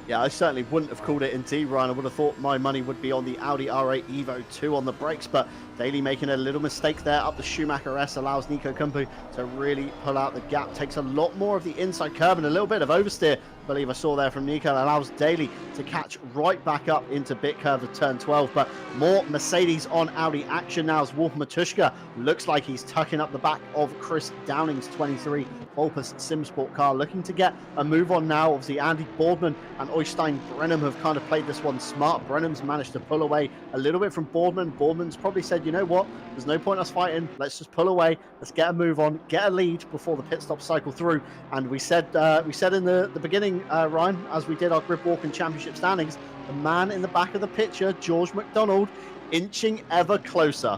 [SPEAKER 1] Yeah, I certainly wouldn't have called it indeed, Ryan. I would have thought my money would be on the Audi R8 Evo 2 on the brakes, but Daly making a little mistake there up the Schumacher S allows Nico Kumpu to really pull out the gap. Takes a lot more of the inside curb and a little bit of oversteer believe I saw there from Nico, allows Daly to catch right back up into bit curve of turn 12. But more Mercedes on Audi action now as Wolf Matuszka looks like he's tucking up the back of Chris Downing's 23 Volpus SimSport car, looking to get a move on now. Obviously, Andy Boardman and Oystein Brenham have kind of played this one smart. Brenham's managed to pull away a little bit from Boardman. Boardman's probably said, you know what, there's no point us fighting. Let's just pull away. Let's get a move on, get a lead before the pit stop cycle through. And we said in the beginning, Ryan, as we did our grip walk and championship standings, the man in the back of the picture, George McDonald, inching ever closer.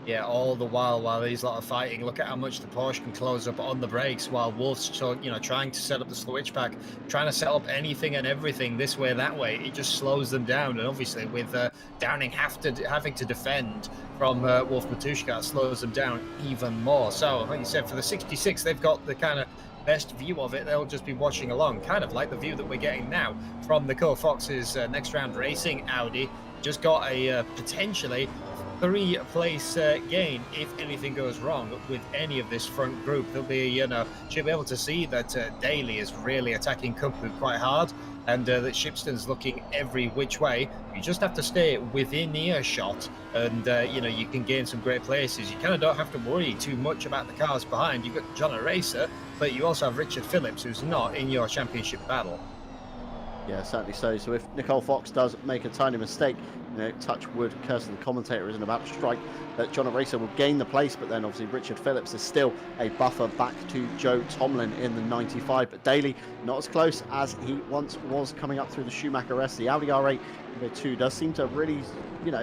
[SPEAKER 2] Yeah, all the while these lot are fighting, look at how much the Porsche can close up on the brakes, while Wolf's trying to set up the switchback, trying to set up anything and everything this way, that way. It just slows them down, and obviously with Downing having to defend from Wolf Matuszka, slows them down even more. So, like you said, for the 66, they've got the kind of best view of it. They'll just be watching along, kind of like the view that we're getting now from the Co-Fox's next round racing Audi. Just got a potentially 3-place gain if anything goes wrong with any of this front group. They'll be, should be able to see that Daly is really attacking Kumpu quite hard, and that Shipston's looking every which way. You just have to stay within earshot, and you can gain some great places. You kind of don't have to worry too much about the cars behind. You've got John Racer, but you also have Richard Phillips, who's not in your championship battle.
[SPEAKER 1] Yeah, certainly so. So if Nicole Fox does make a tiny mistake, touch wood, curse of the commentator isn't about to strike, that John Racer will gain the place, but then obviously Richard Phillips is still a buffer back to Joe Tomlin in the 95. But Daly not as close as he once was coming up through the Schumacher S. The Audi R8 2 does seem to really,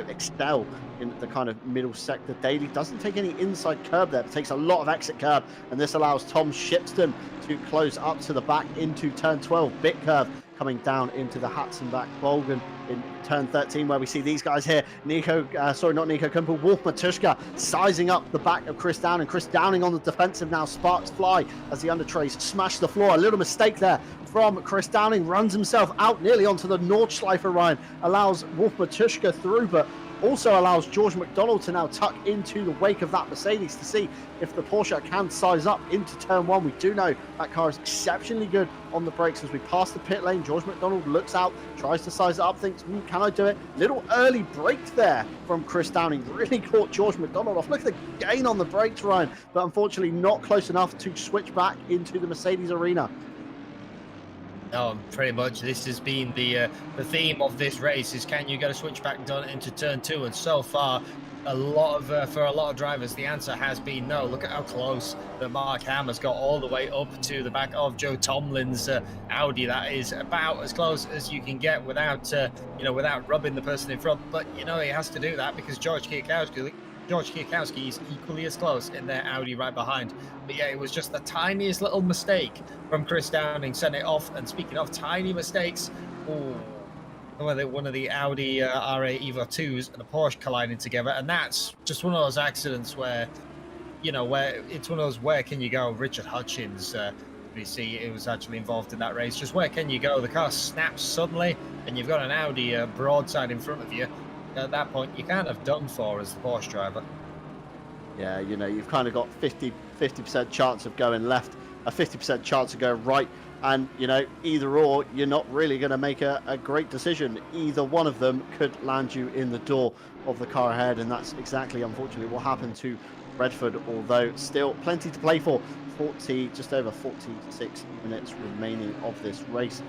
[SPEAKER 1] excel in the kind of middle sector. Daly doesn't take any inside curb there, but takes a lot of exit curb, and this allows Tom Shipston to close up to the back into turn 12, bit curve, coming down into the Hatzenbach Bolgen in turn 13, where we see these guys here. Kumpu, Wolf Matuszka sizing up the back of Chris Downing. Chris Downing on the defensive now. Sparks fly as the undertrays smash the floor. A little mistake there from Chris Downing. Runs himself out nearly onto the Nordschleifer, Ryan. Allows Wolf Matuszka through, but also allows George McDonald to now tuck into the wake of that Mercedes to see if the Porsche can size up into turn 1. We do know that car is exceptionally good on the brakes. As we pass the pit lane, George McDonald looks out, tries to size it up, thinks, can I do it? Little early brake there from Chris Downing. Really caught George McDonald off. Look at the gain on the brakes, Ryan, but unfortunately not close enough to switch back into the Mercedes arena.
[SPEAKER 2] No, pretty much this has been the theme of this race is, can you get a switchback done into turn 2? And so far, for a lot of drivers, the answer has been no. Look at how close that Mark Ham has got all the way up to the back of Joe Tomlin's Audi. That is about as close as you can get without without rubbing the person in front. But he has to do that because George Kwiatkowski is equally as close in their Audi right behind. But yeah, it was just the tiniest little mistake from Chris Downing, sent it off. And speaking of tiny mistakes, one of the Audi R8 Evo 2s and a Porsche colliding together, and that's just one of those accidents where, where it's one of those, where can you go? Richard Hutchins, we see it was actually involved in that race. Just where can you go? The car snaps suddenly, and you've got an Audi broadside in front of you. At that point, you're kind of done for as the Porsche driver.
[SPEAKER 1] Yeah, you've kind of got 50% chance of going left, a 50% chance of going right, and either or, you're not really going to make a great decision. Either one of them could land you in the door of the car ahead, and that's exactly, unfortunately, what happened to Redford, although still plenty to play for. Just over 46 minutes remaining of this race.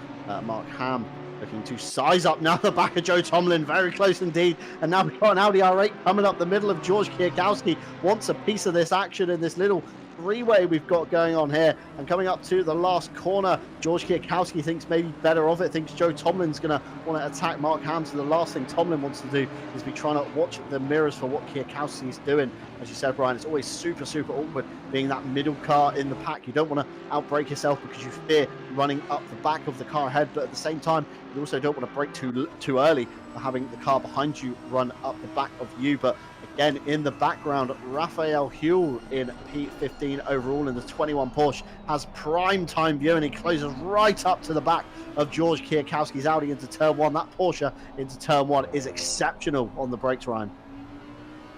[SPEAKER 1] Mark Ham looking to size up now the back of Joe Tomlin, very close indeed. And now we've got an Audi R8 coming up the middle of George Kwiatkowski. Wants a piece of this action in this little three-way we've got going on here. And coming up to the last corner, George Kwiatkowski thinks maybe better of it, thinks Joe Tomlin's going to want to attack Mark Ham. So the last thing Tomlin wants to do is be trying to watch the mirrors for what Kwiatkowski is doing. As you said, Brian, it's always super, super awkward being that middle car in the pack. You don't want to outbrake yourself because you fear running up the back of the car ahead, but at the same time, you also don't want to brake too early for having the car behind you run up the back of you. But again, in the background, Raphael Huell in P15 overall in the 21 Porsche has prime time view, and he closes right up to the back of George Kwiatkowski's Audi into turn 1. That Porsche into turn 1 is exceptional on the brakes, Ryan.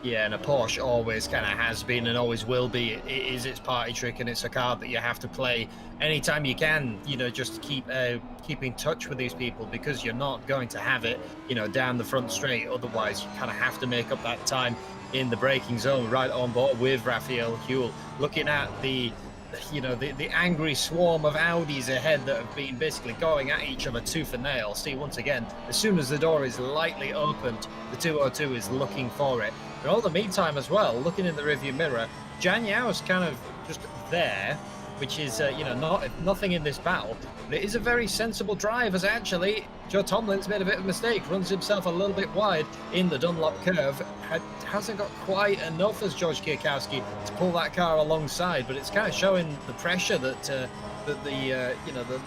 [SPEAKER 2] Yeah, and a Porsche always kind of has been and always will be. It is its party trick, and it's a car that you have to play anytime you can. Just to keep in touch with these people, because you're not going to have it, down the front straight. Otherwise, you kind of have to make up that time in the braking zone. Right on board with Raphael Huell, looking at the angry swarm of Audis ahead that have been basically going at each other tooth and nail. See, once again, as soon as the door is lightly opened, the 202 is looking for it. And all the meantime as well, looking in the rearview mirror, Zhang Yao is kind of just there, which is, nothing in this battle. But it is a very sensible drive, as actually Joe Tomlin's made a bit of a mistake, runs himself a little bit wide in the Dunlop curve. Hasn't got quite enough as George Kwiatkowski to pull that car alongside, but it's kind of showing the pressure that the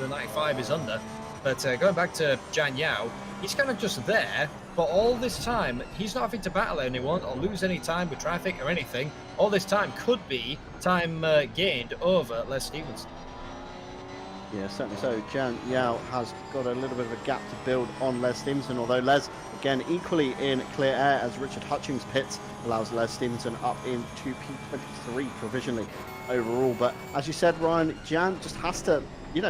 [SPEAKER 2] 95 is under. But going back to Zhang Yao, he's kind of just there, but all this time, he's not having to battle anyone or lose any time with traffic or anything. All this time could be time gained over Les Stevenson.
[SPEAKER 1] Yeah, certainly so. Zhang Yao has got a little bit of a gap to build on Les Stevenson, although Les, again, equally in clear air as Richard Hutchings pits, allows Les Stevenson up into P23 provisionally overall. But as you said, Ryan, Zhang just has to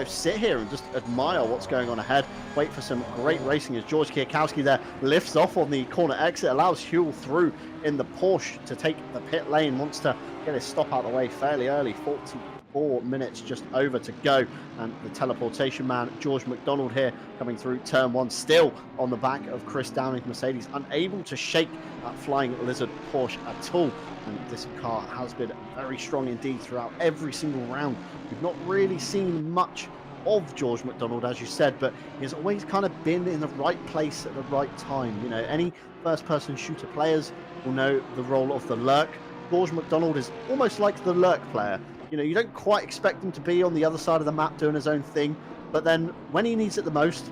[SPEAKER 1] sit here and just admire what's going on ahead, wait for some great racing as George Kwiatkowski there lifts off on the corner exit, allows Huell through in the Porsche to take the pit lane, wants to get his stop out of the way fairly early, 44 minutes just over to go, and the teleportation man George McDonald here coming through turn one, still on the back of Chris Downing's Mercedes, unable to shake that flying lizard Porsche at all. And this car has been very strong indeed throughout every single round. We've not really seen much of George McDonald, as you said, but he's always kind of been in the right place at the right time. Any first-person shooter players will know the role of the lurk. George McDonald is almost like the lurk player. You don't quite expect him to be on the other side of the map doing his own thing, but then when he needs it the most,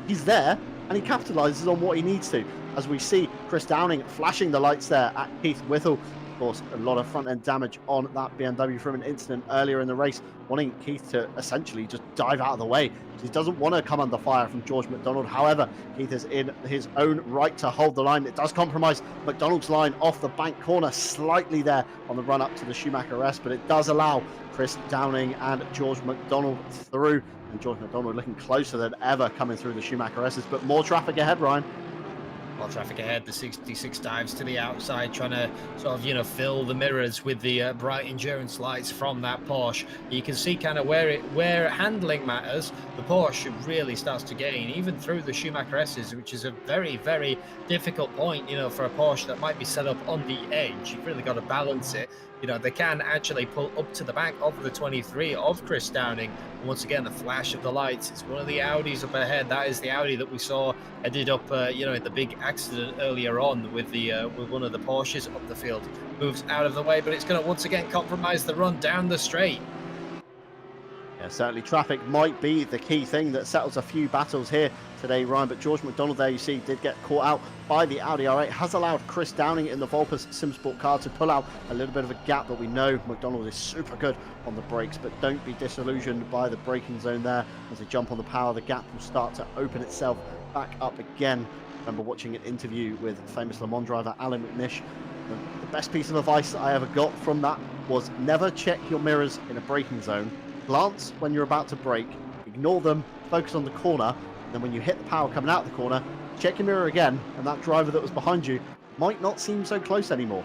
[SPEAKER 1] he's there and he capitalizes on what he needs to. As we see Chris Downing flashing the lights there at Keith Whittle. Of course, a lot of front-end damage on that BMW from an incident earlier in the race, wanting Keith to essentially just dive out of the way. He doesn't want to come under fire from George McDonald. However, Keith is in his own right to hold the line. It does compromise McDonald's line off the bank corner slightly there on the run-up to the Schumacher S, but it does allow Chris Downing and George McDonald through. And George McDonald looking closer than ever coming through the Schumacher S's, but more traffic ahead, Ryan.
[SPEAKER 2] More traffic ahead, the 66 dives to the outside, trying to sort of, fill the mirrors with the bright endurance lights from that Porsche. You can see kind of where handling matters, the Porsche really starts to gain, even through the Schumacher S's, which is a very, very difficult point, for a Porsche that might be set up on the edge. You've really got to balance it. They can actually pull up to the back of the 23 of Chris Downing. And once again, the flash of the lights. It's one of the Audis up ahead. That is the Audi that we saw headed up, in the big accident earlier on with with one of the Porsches up the field. Moves out of the way, but it's going to once again compromise the run down the straight.
[SPEAKER 1] Yeah, certainly traffic might be the key thing that settles a few battles here today, Ryan, but George McDonald there, you see, did get caught out by the Audi R8, has allowed Chris Downing in the Volpus SimSport car to pull out a little bit of a gap, but we know McDonald is super good on the brakes, but don't be disillusioned by the braking zone there. As they jump on the power, the gap will start to open itself back up again. I remember watching an interview with famous Le Mans driver Alan McNish. The best piece of advice that I ever got from that was never check your mirrors in a braking zone. Glance when you're about to brake, ignore them, focus on the corner, and then when you hit the power coming out the corner, check your mirror again, and that driver that was behind you might not seem so close anymore.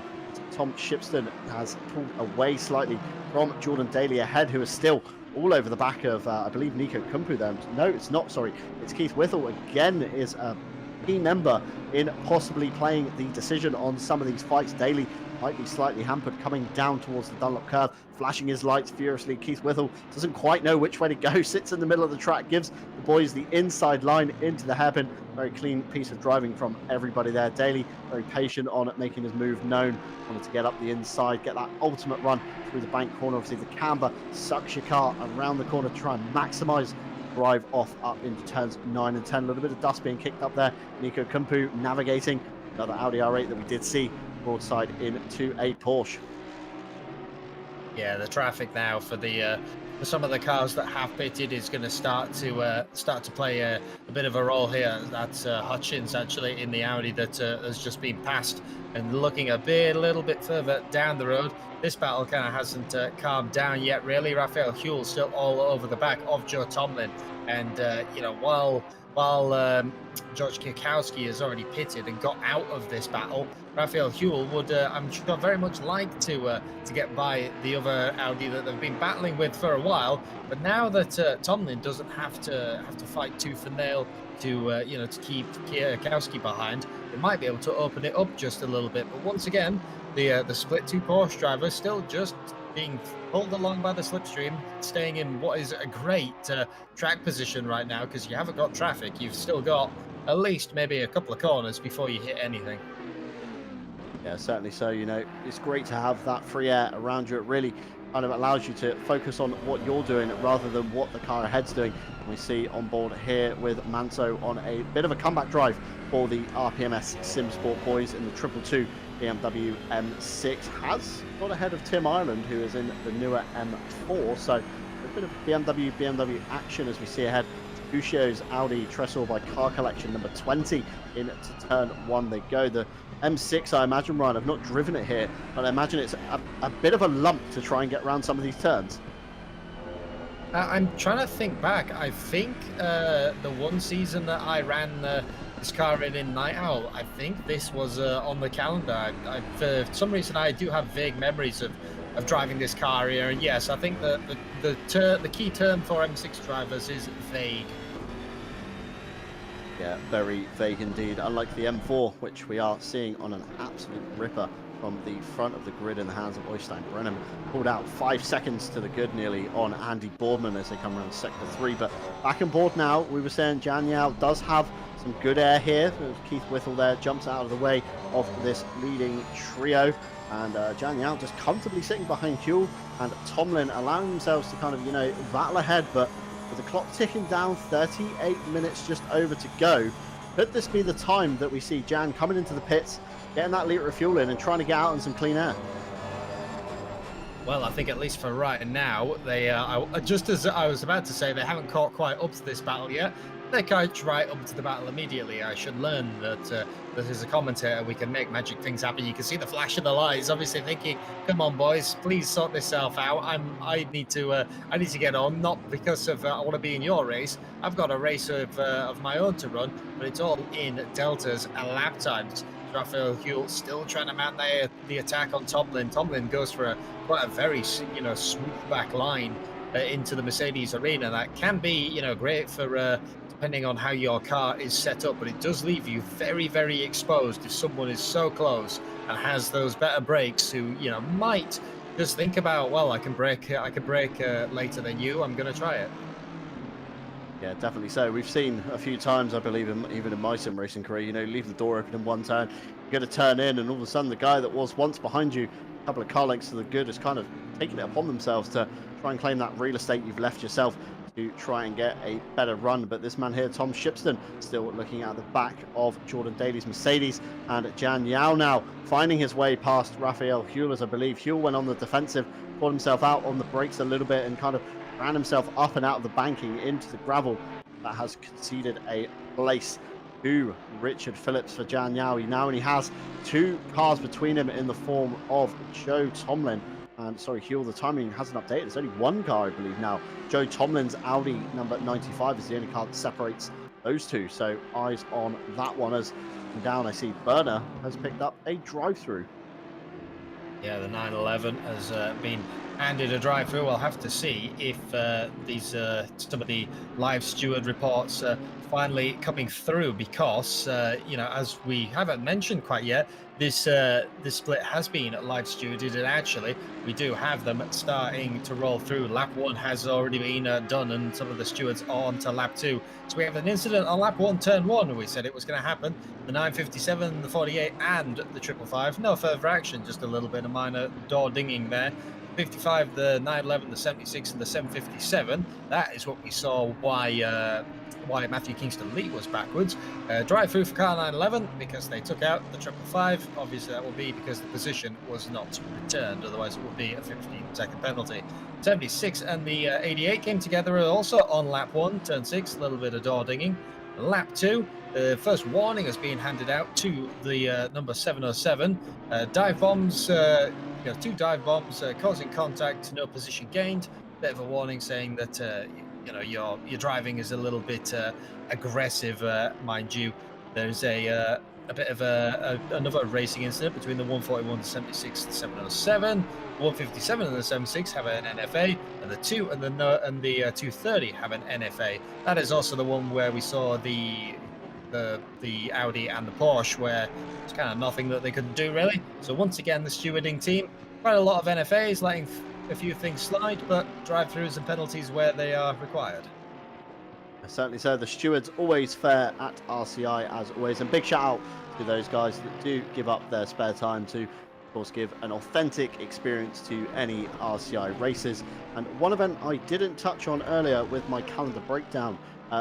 [SPEAKER 1] Tom Shipston has pulled away slightly from Jordan Daly ahead, who is still all over the back of, I believe, Nico Kumpu there. No, it's not, sorry. It's Keith Whittle again, is a key member in possibly playing the decision on some of these fights. Daly might be slightly hampered coming down towards the Dunlop curve, flashing his lights furiously. Keith Whittle doesn't quite know which way to go, sits in the middle of the track, gives the boys the inside line into the hairpin. Very clean piece of driving from everybody there. Daly very patient on making his move known, wanted to get up the inside, get that ultimate run through the bank corner. Obviously the camber sucks your car around the corner to try and maximise drive off up into turns 9 and 10. A little bit of dust being kicked up there. Nico Kumpu navigating another Audi R8 that we did see broadside into a Porsche.
[SPEAKER 2] Yeah, the traffic now for the some of the cars that have pitted is going to start to play a bit of a role here. That's Hutchins actually in the Audi that has just been passed, and looking a little bit further down the road. This battle kind of hasn't calmed down yet, really. Raphael Huell still all over the back of Joe Tomlin, and while George Kwiatkowski has already pitted and got out of this battle, Raphael Huell would, I'm sure, very much like to get by the other Audi that they've been battling with for a while. But now that Tomlin doesn't have to fight tooth and nail to to keep Kwiatkowski behind, they might be able to open it up just a little bit. But once again, the split two Porsche drivers still just being pulled along by the slipstream, staying in what is a great track position right now, because you haven't got traffic. You've still got at least maybe a couple of corners before you hit anything.
[SPEAKER 1] Yeah, certainly so. It's great to have that free air around you. It really kind of allows you to focus on what you're doing rather than what the car ahead's doing. And we see on board here with Manso on a bit of a comeback drive for the RPMS Sim Sport boys in the 222 BMW M6. Has got ahead of Tim Ireland, who is in the newer M4. So a bit of BMW action as we see ahead. Ushio's Audi Tresor by Car Collection number 20 into turn one they go. The M6, I imagine, Ryan, I've not driven it here, but I imagine it's a bit of a lump to try and get around some of these turns.
[SPEAKER 2] I'm trying to think back. I think the one season that I ran this car in Night Owl, I think this was on the calendar. For some reason, I do have vague memories of driving this car here. And yes, I think the key term for M6 drivers is vague.
[SPEAKER 1] Yeah, very vague indeed. Unlike the M4, which we are seeing on an absolute ripper from the front of the grid in the hands of Oystein Brennan. Pulled out 5 seconds to the good nearly on Andy Boardman as they come around sector 3. But back on board now, we were saying Jan Yao does have some good air here. Keith Whittle there jumps out of the way of this leading trio. And Jan Yao just comfortably sitting behind Huell and Tomlin, allowing themselves to kind of, battle ahead. But with the clock ticking down, 38 minutes just over to go, could this be the time that we see Jan coming into the pits, getting that litre of fuel in and trying to get out in some clean air?
[SPEAKER 2] Well, I think at least for right now, they just as I was about to say, they haven't caught quite up to this battle yet. They catch right up to the battle immediately. I should learn that as a commentator, we can make magic things happen. You can see the flash of the lights, obviously thinking, "Come on, boys, please sort this self out. I need to get on, not because of I want to be in your race. I've got a race of my own to run, but it's all in deltas and lap times." Raphael Huell still trying to mount the attack on Tomlin. Tomlin goes for quite a very swoop back line into the Mercedes arena. That can be great for depending on how your car is set up, but it does leave you very, very exposed if someone is so close and has those better brakes who might just think about, well, I can brake later than you, I'm going to try it.
[SPEAKER 1] Yeah, definitely so. We've seen a few times, I believe, even in my sim racing career, leave the door open in one turn, you're going to turn in, and all of a sudden the guy that was once behind you, a couple of car lengths to the good, has kind of taken it upon themselves to try and claim that real estate you've left yourself to try and get a better run. But this man here, Tom Shipston, still looking at the back of Jordan Daly's Mercedes, and Jan Yao now finding his way past Raphael Huell, as I believe Huell went on the defensive, pulled himself out on the brakes a little bit and kind of ran himself up and out of the banking into the gravel. That has conceded a place to Richard Phillips for Jan Yao. He now only has 2 cars between him in the form of Joe Tomlin. And sorry, Huell, the timing hasn't updated. There's only 1 car, I believe, now. Joe Tomlin's Audi number 95 is the only car that separates those two. So eyes on that one. As down, I see Berner has picked up a drive-through.
[SPEAKER 2] Yeah, the 911 has been handed a drive-through. We'll have to see if some of the live steward reports finally coming through, because as we haven't mentioned quite yet, this split has been live stewarded, and actually we do have them starting to roll through. Lap 1 has already been done, and some of the stewards are on to lap 2. So we have an incident on lap 1, turn 1. We said it was going to happen. The 957, the 48, and the 555. No further action, just a little bit of minor door dinging there. 55, the 911, the 76, and the 757. That is what we saw why why Matthew Kingston-Lee was backwards. Drive through for car 911 because they took out the 555. Obviously, that will be because the position was not returned. Otherwise, it would be a 15-second penalty. 76 and the 88 came together also on lap 1, turn 6, a little bit of door dinging. Lap 2, the first warning has been handed out to the number 707. Dive bombs, 2 dive bombs causing contact, no position gained. Bit of a warning saying that your driving is a little bit aggressive, mind you. There's a bit of another racing incident between the 141, the 76, the 707. 157 and the 76 have an NFA, and the 2 and the 230 have an NFA. That is also the one where we saw the Audi and the Porsche, where it's kind of nothing that they couldn't do really. So once again, the stewarding team, quite a lot of NFAs, letting a few things slide, but drive-throughs and penalties where they are required.
[SPEAKER 1] Certainly so. The stewards always fair at RCI as always, and big shout out to those guys that do give up their spare time to, of course, give an authentic experience to any RCI races. And one event I didn't touch on earlier with my calendar breakdown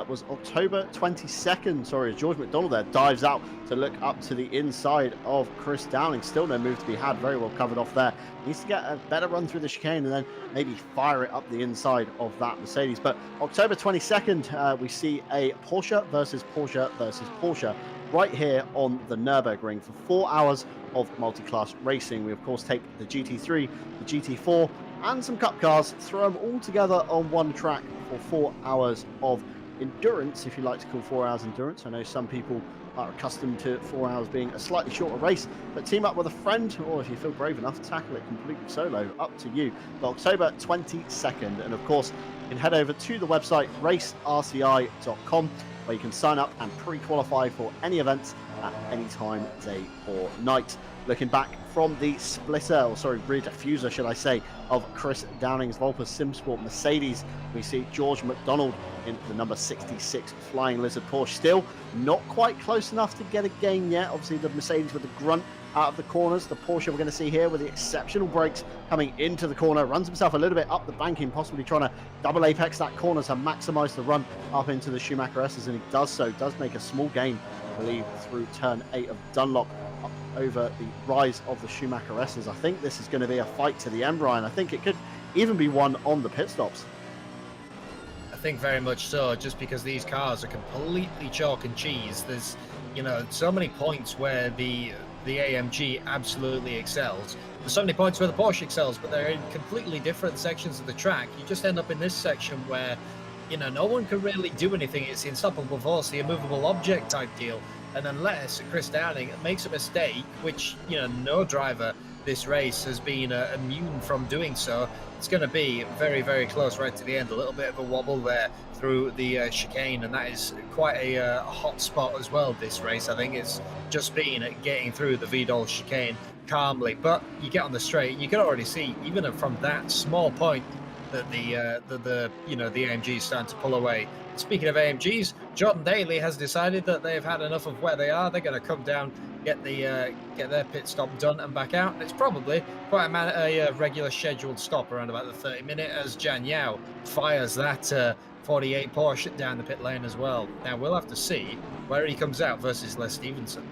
[SPEAKER 1] was October 22nd. Sorry, George McDonald there dives out to look up to the inside of Chris Downing. Still no move to be had. Very well covered off there. Needs to get a better run through the chicane and then maybe fire it up the inside of that Mercedes. But October 22nd, we see a Porsche versus Porsche right here on the Nurburgring for 4 hours of multi-class racing. We of course take the GT3, the GT4 and some cup cars, throw them all together on one track for 4 hours of endurance, if you like to call 4 hours endurance. I know some people are accustomed to 4 hours being a slightly shorter race, but team up with a friend, or if you feel brave enough, tackle it completely solo, up to you. But October 22nd, and of course you can head over to the website racerci.com, where you can sign up and pre-qualify for any events at any time, day or night. Looking back from the rear diffuser, should I say, of Chris Downing's Volpus SimSport Mercedes, we see George McDonald in the number 66 Flying Lizard Porsche. Still not quite close enough to get a gain yet. Obviously the Mercedes with the grunt out of the corners. The Porsche we're going to see here with the exceptional brakes coming into the corner, runs himself a little bit up the banking, possibly trying to double apex that corner to maximize the run up into the Schumacher S's, and he does so, does make a small gain, I believe, through turn 8 of Dunlop up over the rise of the Schumacher S's. I think this is going to be a fight to the end, Brian. I think it could even be won on the pit stops.
[SPEAKER 2] I think very much so, just because these cars are completely chalk and cheese. There's, so many points where the AMG absolutely excels. There's so many points where the Porsche excels, but they're in completely different sections of the track. You just end up in this section where, no one can really do anything. It's the unstoppable force, the immovable object type deal. And unless Chris Downing makes a mistake, which, no driver this race has been immune from doing so, it's going to be very, very close right to the end. A little bit of a wobble there through the chicane, and that is quite a hot spot as well, this race. I think it's just been getting through the Vidal chicane calmly, but you get on the straight, you can already see, even from that small point, that the AMG is starting to pull away. Speaking of AMGs, Jordan Daly has decided that they've had enough of where they are. They're going to come down, get their pit stop done and back out. And it's probably quite a regular scheduled stop around about the 30-minute as Jan Yao fires that 48 Porsche down the pit lane as well. Now we'll have to see where he comes out versus Les Stevenson.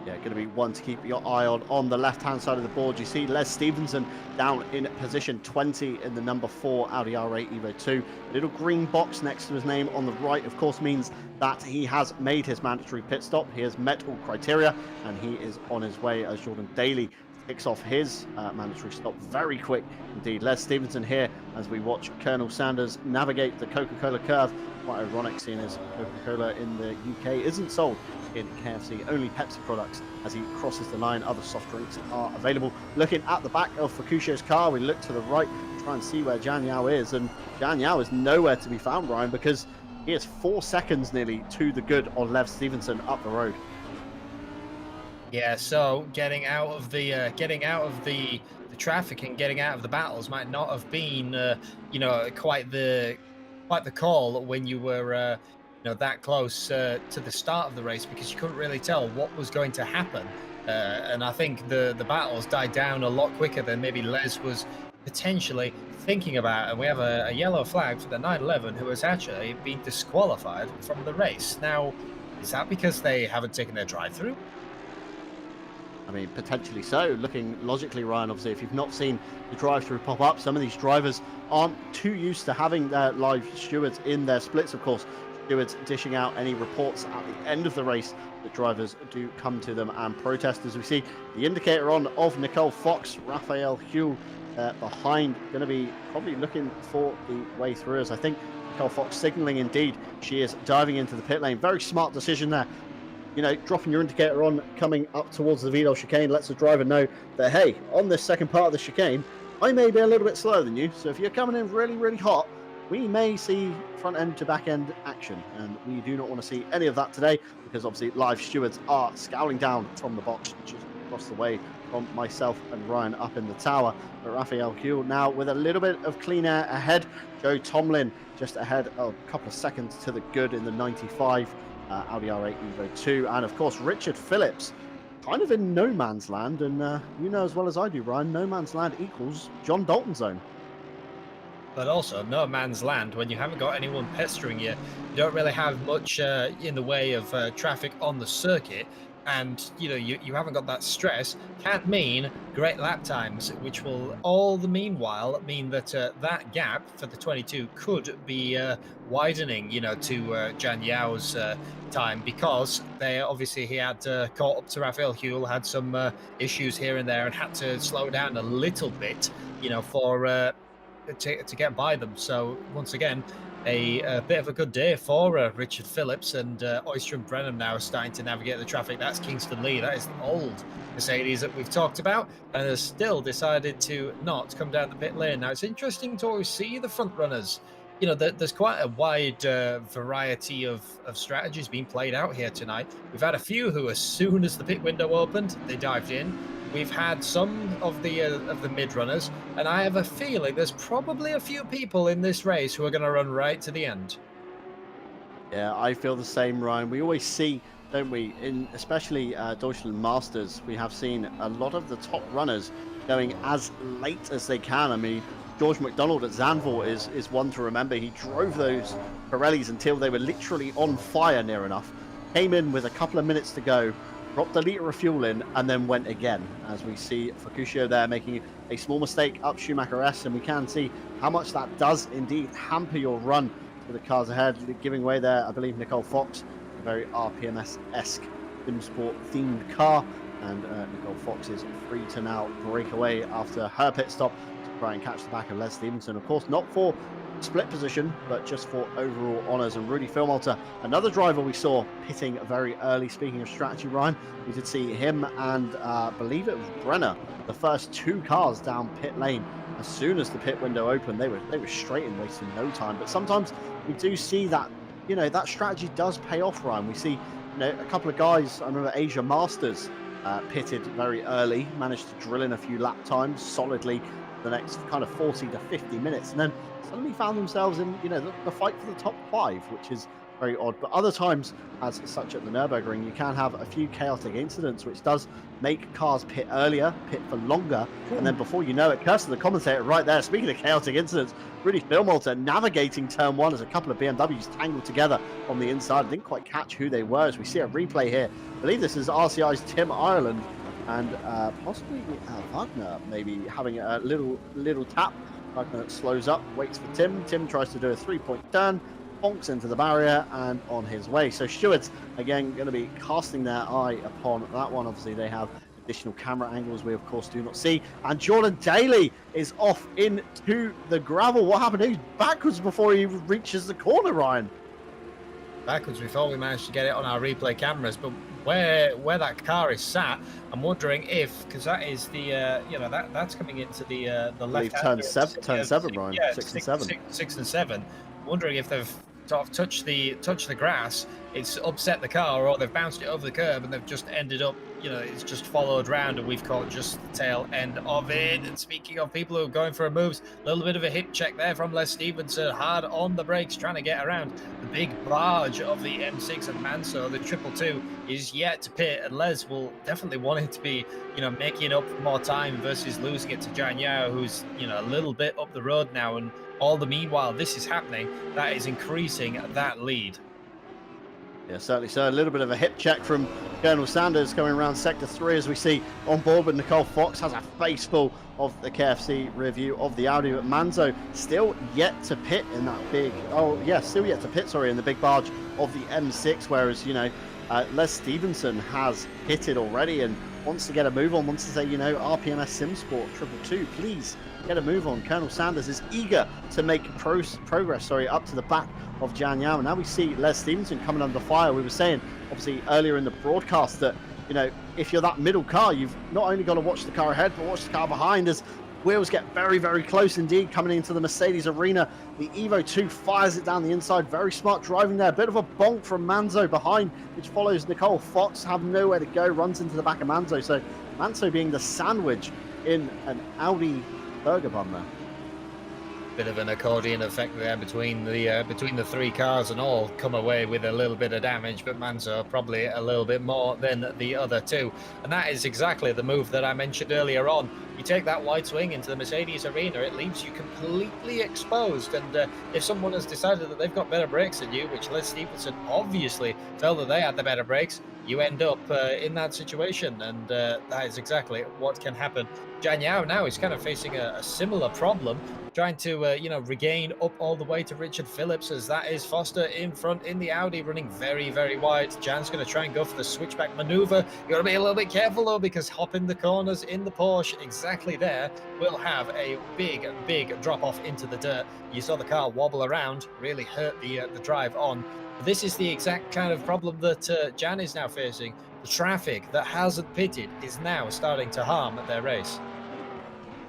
[SPEAKER 1] Yeah, going to be one to keep your eye on the left-hand side of the board. You see Les Stevenson down in position 20 in the number 4 Audi R8 Evo 2. A little green box next to his name on the right, of course, means that he has made his mandatory pit stop. He has met all criteria, and he is on his way as Jordan Daly kicks off his mandatory stop very quick indeed. Les Stevenson here as we watch Colonel Sanders navigate the Coca-Cola curve. Quite ironic, seeing as Coca-Cola in the UK isn't sold in KFC, only Pepsi products. As he crosses the line, other soft drinks are available. Looking at the back of Fukushio's car, we look to the right to try and see where Jan Yao is, and Jan Yao is nowhere to be found, Brian, because he is 4 seconds nearly to the good on Les Stevenson up the road.
[SPEAKER 2] Yeah, so getting out of the traffic and getting out of the battles might not have been quite the call when you were that close to the start of the race, because you couldn't really tell what was going to happen, and I think the battles died down a lot quicker than maybe Les was potentially thinking about, and we have a yellow flag for the 911 who has actually been disqualified from the race. Now, is that because they haven't taken their drive-through?
[SPEAKER 1] I mean, potentially so. Looking logically, Ryan, obviously, if you've not seen the drive-through pop up, some of these drivers aren't too used to having their live stewards in their splits. Of course, stewards dishing out any reports at the end of the race that drivers do come to them and protest. As we see the indicator on of Nicole Fox, Raphael Huell behind, going to be probably looking for the way through, as I think Nicole Fox signaling indeed she is diving into the pit lane. Very smart decision there. You know, dropping your indicator on, coming up towards the Vidal chicane lets the driver know that, hey, on this second part of the chicane, I may be a little bit slower than you. So if you're coming in really, really hot, we may see front end to back end action. And we do not want to see any of that today, because obviously live stewards are scowling down from the box just across the way from myself and Ryan up in the tower. But Raphael Huell now with a little bit of clean air ahead. Joe Tomlin just ahead a couple of seconds to the good in the 95. Audi R8 Evo 2, and of course Richard Phillips kind of in no man's land, and you know as well as I do, Ryan, no man's land equals John Dalton zone.
[SPEAKER 2] But also no man's land when you haven't got anyone pestering you. You don't really have much in the way of traffic on the circuit, and you know you haven't got that stress. Can't mean great lap times, which will all the meanwhile mean that that gap for the 22 could be widening, you know, to Jan Yao's time, because he had caught up to Raphael Huell, had some issues here and there, and had to slow down a little bit, you know, for to get by them. So once again, a bit of a good day for Richard Phillips, and Oyster and Brenham now are starting to navigate the traffic. That's Kingston Lee. That is the old Mercedes that we've talked about, and has still decided to not come down the pit lane. Now, it's interesting to always see the front runners. You know, there's quite a wide variety of strategies being played out here tonight. We've had a few who, as soon as the pit window opened, they dived in. We've had some of the mid runners, and I have a feeling there's probably a few people in this race who are going to run right to the end.
[SPEAKER 1] Yeah, I feel the same, Ryan. We always see, don't we, in especially Deutschland Masters, we have seen a lot of the top runners going as late as they can. I mean, George McDonald at Zandvoort is one to remember. He drove those Pirellis until they were literally on fire near enough. Came in with a couple of minutes to go, dropped a litre of fuel in, and then went again. As we see Fukushio there making a small mistake up Schumacher S, and we can see how much that does indeed hamper your run to the cars ahead. Giving way there, I believe, Nicole Fox, a very RPMS-esque sim sport themed car, and Nicole Fox is free to now break away after her pit stop to try and catch the back of Les Stevenson. Of course, not for split position, but just for overall honours. And Rudy Philmolter, another driver we saw pitting very early. Speaking of strategy, Ryan, we did see him and I believe it was Brenner, the first two cars down pit lane. As soon as the pit window opened, they were straight in, wasting no time. But sometimes we do see that, you know, that strategy does pay off, Ryan. We see, you know, a couple of guys, I remember Asia Masters pitted very early, managed to drill in a few lap times solidly the next kind of 40 to 50 minutes, and then suddenly found themselves in, you know, the fight for the top 5, which is very odd. But other times, as such at the Nurburgring, you can have a few chaotic incidents, which does make cars pit earlier, pit for longer, and then before you know it, Kirsten, the commentator right there, speaking of chaotic incidents, Rudy Philmolter navigating turn 1 as a couple of BMWs tangled together on the inside. I didn't quite catch who they were, as we see a replay here. I believe this is RCI's Tim Ireland, and possibly Wagner maybe having a little tap. Wagner slows up, waits for Tim. Tim tries to do a 3-point turn, bonks into the barrier, and on his way. So stewards, again, going to be casting their eye upon that one. Obviously, they have additional camera angles we, of course, do not see. And Jordan Daly is off into the gravel. What happened? He's backwards before he reaches the corner, Ryan.
[SPEAKER 2] Backwards. We thought we managed to get it on our replay cameras, but where that car is sat, I'm wondering if, because that is the you know, that's coming into the left
[SPEAKER 1] turn seven, Ryan.
[SPEAKER 2] Yeah,
[SPEAKER 1] 6 and 7.
[SPEAKER 2] 6 and 7. I'm wondering if they've sort of touched the grass, it's upset the car, or they've bounced it over the curb and they've just ended up it's just followed round, and we've caught just the tail end of it. And speaking of people who are going for moves, a little bit of a hip check there from Les Stevenson, hard on the brakes, trying to get around the big barge of the M6 and Manso. The 222 is yet to pit, and Les will definitely want it to be, making up more time versus losing it to Jan Yao, who's, a little bit up the road now. And all the meanwhile this is happening, that is increasing that lead.
[SPEAKER 1] Yeah, certainly so. A little bit of a hip check from Colonel Sanders coming around sector 3 as we see on board, but Nicole Fox has a face full of the KFC review of the Audi, but Manzo still yet to pit in that big, still yet to pit, sorry, in the big barge of the M6, whereas, Les Stevenson has pitted already and wants to get a move on, wants to say, RPMS SimSport 222, please get a move on. Colonel Sanders is eager to make progress, up to the back of Jan Yao. And now we see Les Stevenson coming under fire. We were saying, obviously, earlier in the broadcast that, if you're that middle car, you've not only got to watch the car ahead, but watch the car behind as wheels get very, very close indeed coming into the Mercedes arena. The Evo 2 fires it down the inside. Very smart driving there. A bit of a bonk from Manzo behind, which follows Nicole Fox. Have nowhere to go. Runs into the back of Manzo. So Manzo being the sandwich in an Audi burger bun there.
[SPEAKER 2] Bit of an accordion effect there between the three cars, and all come away with a little bit of damage, but Manzo probably a little bit more than the other two. And that is exactly the move that I mentioned earlier on. You take that wide swing into the Mercedes arena, it leaves you completely exposed. And if someone has decided that they've got better brakes than you, which Les Stevenson obviously felt that they had the better brakes, you end up in that situation, and that is exactly what can happen. Jan Yao now is kind of facing a similar problem, trying to regain up all the way to Richard Phillips, as that is Foster in front in the Audi, running very, very wide. Jan's going to try and go for the switchback maneuver. You got to be a little bit careful though, because hopping the corners in the Porsche exactly there will have a big, big drop off into the dirt. You saw the car wobble around, really hurt the drive on. This is the exact kind of problem that Jan is now facing. The traffic that hasn't pitted is now starting to harm their race.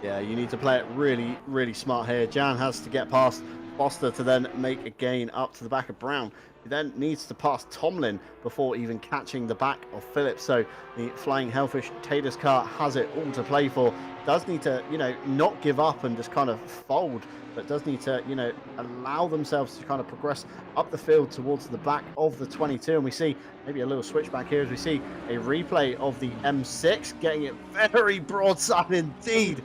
[SPEAKER 1] Yeah, you need to play it really, really smart here. Jan has to get past Foster to then make a gain up to the back of Brown. He then needs to pass Tomlin before even catching the back of Phillips. So the Flying Hellfish Taters car has it all to play for. Does need to, not give up and just kind of fold, but does need to, allow themselves to kind of progress up the field towards the back of the 22. And we see maybe a little switchback here as we see a replay of the M6 getting it very broadside indeed.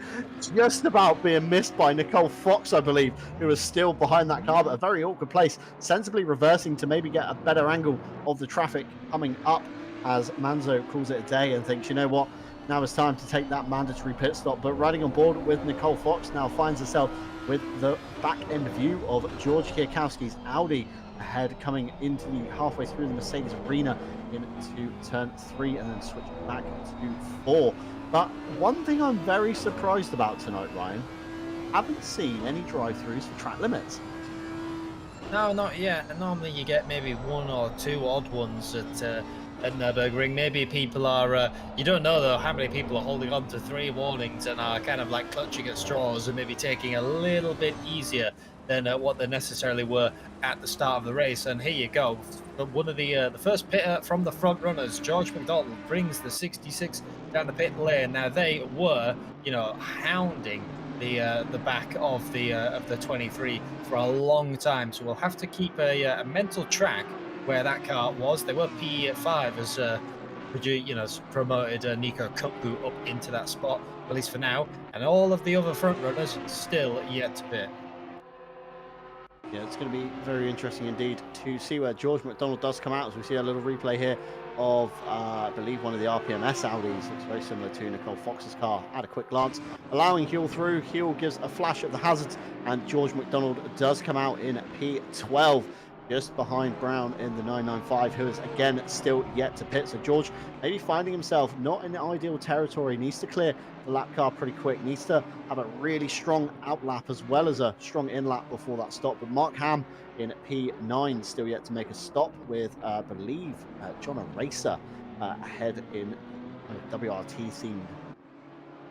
[SPEAKER 1] Just about being missed by Nicole Fox, I believe, who was still behind that car, but a very awkward place, sensibly reversing to maybe get a better angle of the traffic coming up as Manzo calls it a day and thinks, you know what, now it's time to take that mandatory pit stop. But riding on board with Nicole Fox now finds herself with the back end view of George Kwiatkowski's Audi ahead, coming into the halfway through the Mercedes arena into turn 3 and then switching back to 4. But one thing I'm very surprised about tonight, Ryan, haven't seen any drive-throughs for track limits.
[SPEAKER 2] No, not yet. Normally you get maybe one or two odd ones at Nurburgring. Maybe people are, you don't know though how many people are holding on to 3 warnings and are kind of like clutching at straws and maybe taking a little bit easier than what they necessarily were at the start of the race. And here you go. One of the first pitter from the front runners, George McDonald, brings the 66 down the pit lane. Now they were, hounding the back of the 23 for a long time. So we'll have to keep a mental track where that car was. They were P5 as promoted Nico Kupku up into that spot, at least for now. And all of the other front runners still yet to pit.
[SPEAKER 1] Yeah, it's going to be very interesting indeed to see where George McDonald does come out, as we see a little replay here of, I believe, one of the RPMS Audis. Looks very similar to Nicole Fox's car at a quick glance. Allowing Huell through. Huell gives a flash at the hazards, and George McDonald does come out in P12. Just behind Brown in the 995, who is again still yet to pit. So George maybe finding himself not in the ideal territory, needs to clear the lap car pretty quick, needs to have a really strong out lap as well as a strong in lap before that stop. But Mark Ham in P9 still yet to make a stop with, I believe, John Aracer ahead in WRT themed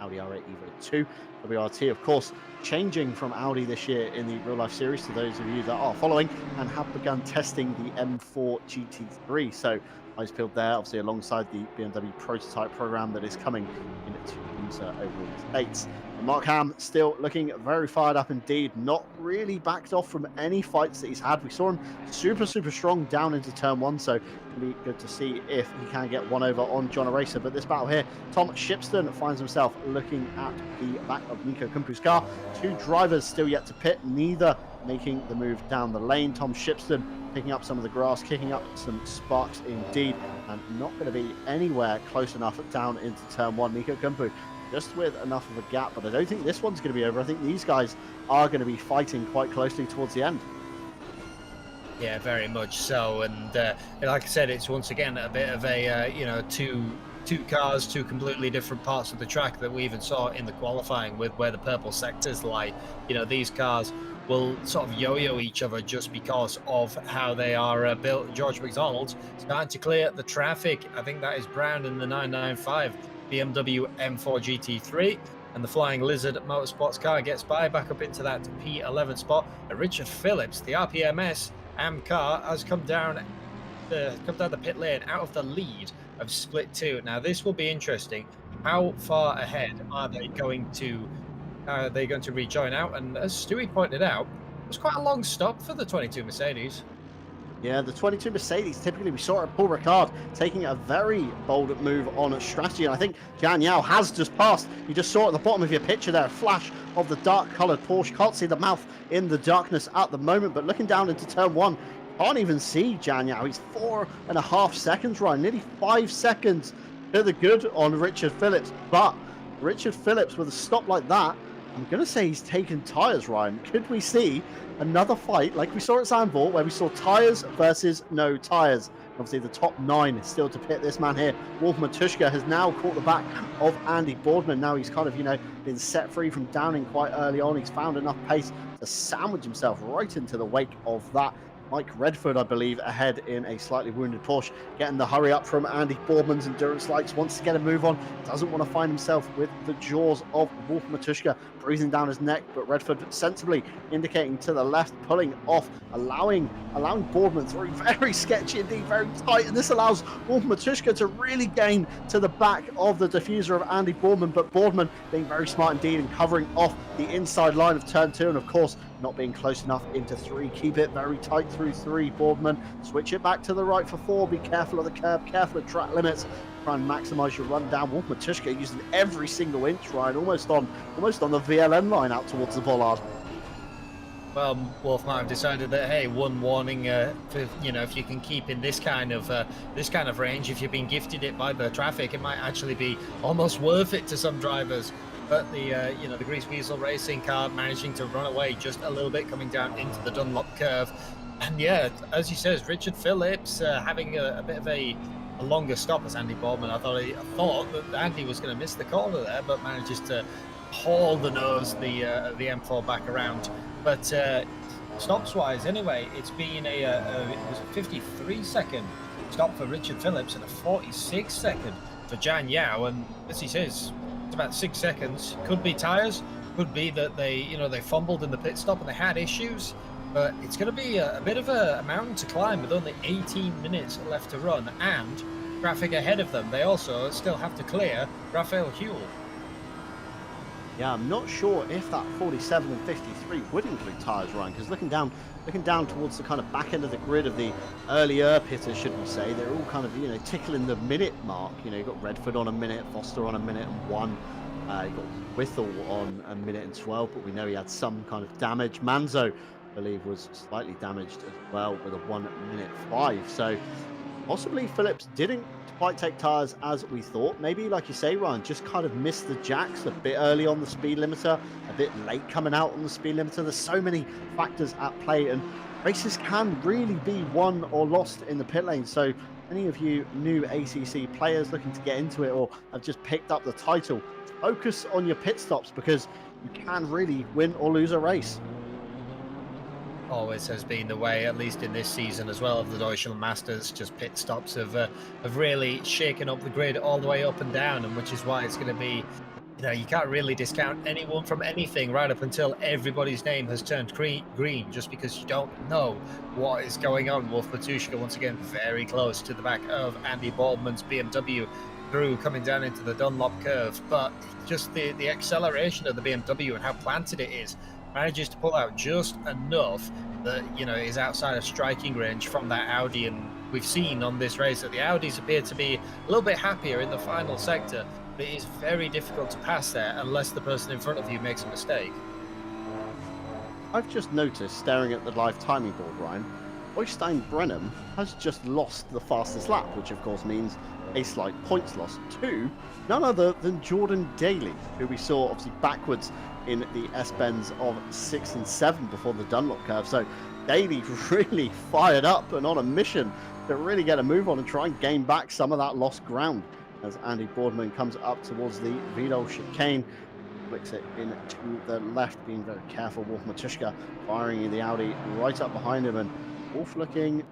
[SPEAKER 1] Audi R8 Evo 2 WRT. Of course, changing from Audi this year in the real life series to those of you that are following and have begun testing the M4 GT3. So eyes peeled there, obviously alongside the BMW prototype program that is coming into IMSA over August 8th. Markham still looking very fired up indeed, not really backed off from any fights that he's had. We saw him super strong down into turn 1, so it'll be good to see if he can get one over on John Eraser. But this battle here, Tom Shipston finds himself looking at the back of Nico Kumpu's car. Two drivers still yet to pit, neither making the move down the lane. Tom Shipston picking up some of the grass, kicking up some sparks indeed, and not going to be anywhere close enough down into turn 1. Nico Kumpu just with enough of a gap, but I don't think this one's going to be over. I think these guys are going to be fighting quite closely towards the end.
[SPEAKER 2] Yeah, very much so. And like I said, it's once again a bit of a two cars, two completely different parts of the track that we even saw in the qualifying with where the purple sectors lie. These cars will sort of yo-yo each other just because of how they are built. George McDonald starting to clear the traffic. I think that is Brown in the 995 BMW M4 GT3, and the Flying Lizard Motorsports car gets back up into that P11 spot. Richard Phillips, the RPMS AM car, has come down the pit lane out of the lead of split 2. Now this will be interesting. How far ahead are they going to rejoin out? And as Stewie pointed out, it was quite a long stop for the 22 Mercedes.
[SPEAKER 1] Yeah, the 22 Mercedes, typically we saw it Paul Ricard taking a very bold move on strategy, and I think Jan Yao has just passed. You just saw at the bottom of your picture there, a flash of the dark coloured Porsche. Can't see the mouth in the darkness at the moment, but looking down into turn 1, can't even see Jan Yao. He's 4.5 seconds, Ryan, nearly 5 seconds to the good on Richard Phillips, but Richard Phillips with a stop like that, I'm going to say he's taken tyres, Ryan. Could we see another fight like we saw at Zandvoort, where we saw tyres versus no tyres? Obviously, the top 9 is still to pit. This man here, Wolf Matuszka, has now caught the back of Andy Boardman. Now he's kind of, been set free from downing quite early on. He's found enough pace to sandwich himself right into the wake of that. Mike Redford, I believe, ahead in a slightly wounded Porsche, getting the hurry up from Andy Boardman's endurance lights, wants to get a move on, doesn't want to find himself with the jaws of Wolf Matuszka breathing down his neck, but Redford sensibly indicating to the left, pulling off, allowing Boardman through. Very sketchy indeed, very tight, and this allows Wolf Matuszka to really gain to the back of the diffuser of Andy Boardman, but Boardman being very smart indeed and covering off the inside line of turn 2, and of course not being close enough into 3. Keep it very tight through 3, Boardman. Switch it back to the right for 4. Be careful of the curb, careful of track limits. Try and maximise your run down. Wolf Matuszka using every single inch, Ryan, almost on the VLN line out towards the bollard.
[SPEAKER 2] Well, Wolf might have decided that, hey, one warning, if you can keep in this kind of range, if you've been gifted it by the traffic, it might actually be almost worth it to some drivers. But the Grease Weasel Racing car managing to run away just a little bit, coming down into the Dunlop curve. And yeah, as he says, Richard Phillips having a bit of a longer stop as Andy Boardman. I thought that Andy was going to miss the corner there, but manages to haul the nose the M4 back around. But stops-wise, anyway, it's been it was a 53-second stop for Richard Phillips and a 46-second for Jan Yao. And as he says, it's about 6 seconds. Could be tyres, could be that they fumbled in the pit stop and they had issues. But it's going to be a bit of a mountain to climb with only 18 minutes left to run and traffic ahead of them. They also still have to clear Raphael Huell.
[SPEAKER 1] Yeah, I'm not sure if that 47 and 53 would include tyres, Ryan, because looking down towards the kind of back end of the grid of the earlier pitters, should we say, they're all kind of, tickling the minute mark. You've got Redford on a minute, Foster on a minute and 1. You've got Whittle on a minute and 12, but we know he had some kind of damage. Manzo, I believe, was slightly damaged as well with a 1:05. So possibly Phillips didn't quite take tyres as we thought. Maybe, like you say, Ryan, just kind of missed the jacks a bit early on the speed limiter, a bit late coming out on the speed limiter. There's so many factors at play, and races can really be won or lost in the pit lane. So any of you new ACC players looking to get into it or have just picked up the title, focus on your pit stops, because you can really win or lose a race.
[SPEAKER 2] Always has been the way, at least in this season as well, of the Deutschland Masters. Just pit stops have really shaken up the grid all the way up and down, and which is why it's going to be you know, you can't really discount anyone from anything right up until everybody's name has turned green, just because you don't know what is going on. Wolf Matuszka once again very close to the back of Andy Baldwin's BMW through coming down into the Dunlop curve, but just the acceleration of the BMW and how planted it is manages to pull out just enough that, you know, is outside of striking range from that Audi. And we've seen on this race that the Audis appear to be a little bit happier in the final sector. It is very difficult to pass there unless the person in front of you makes a mistake.
[SPEAKER 1] I've just noticed, staring at the live timing board, Ryan, Oystein Brennan has just lost the fastest lap, which of course means a slight points loss to none other than Jordan Daly, who we saw obviously backwards in the S-bends of 6 and 7 before the Dunlop curve. So Daly really fired up and on a mission to really get a move on and try and gain back some of that lost ground. As Andy Boardman comes up towards the Vidal chicane, flicks it in to the left, being very careful. Wolf Matuszka firing in the Audi right up behind him, and Wolf looking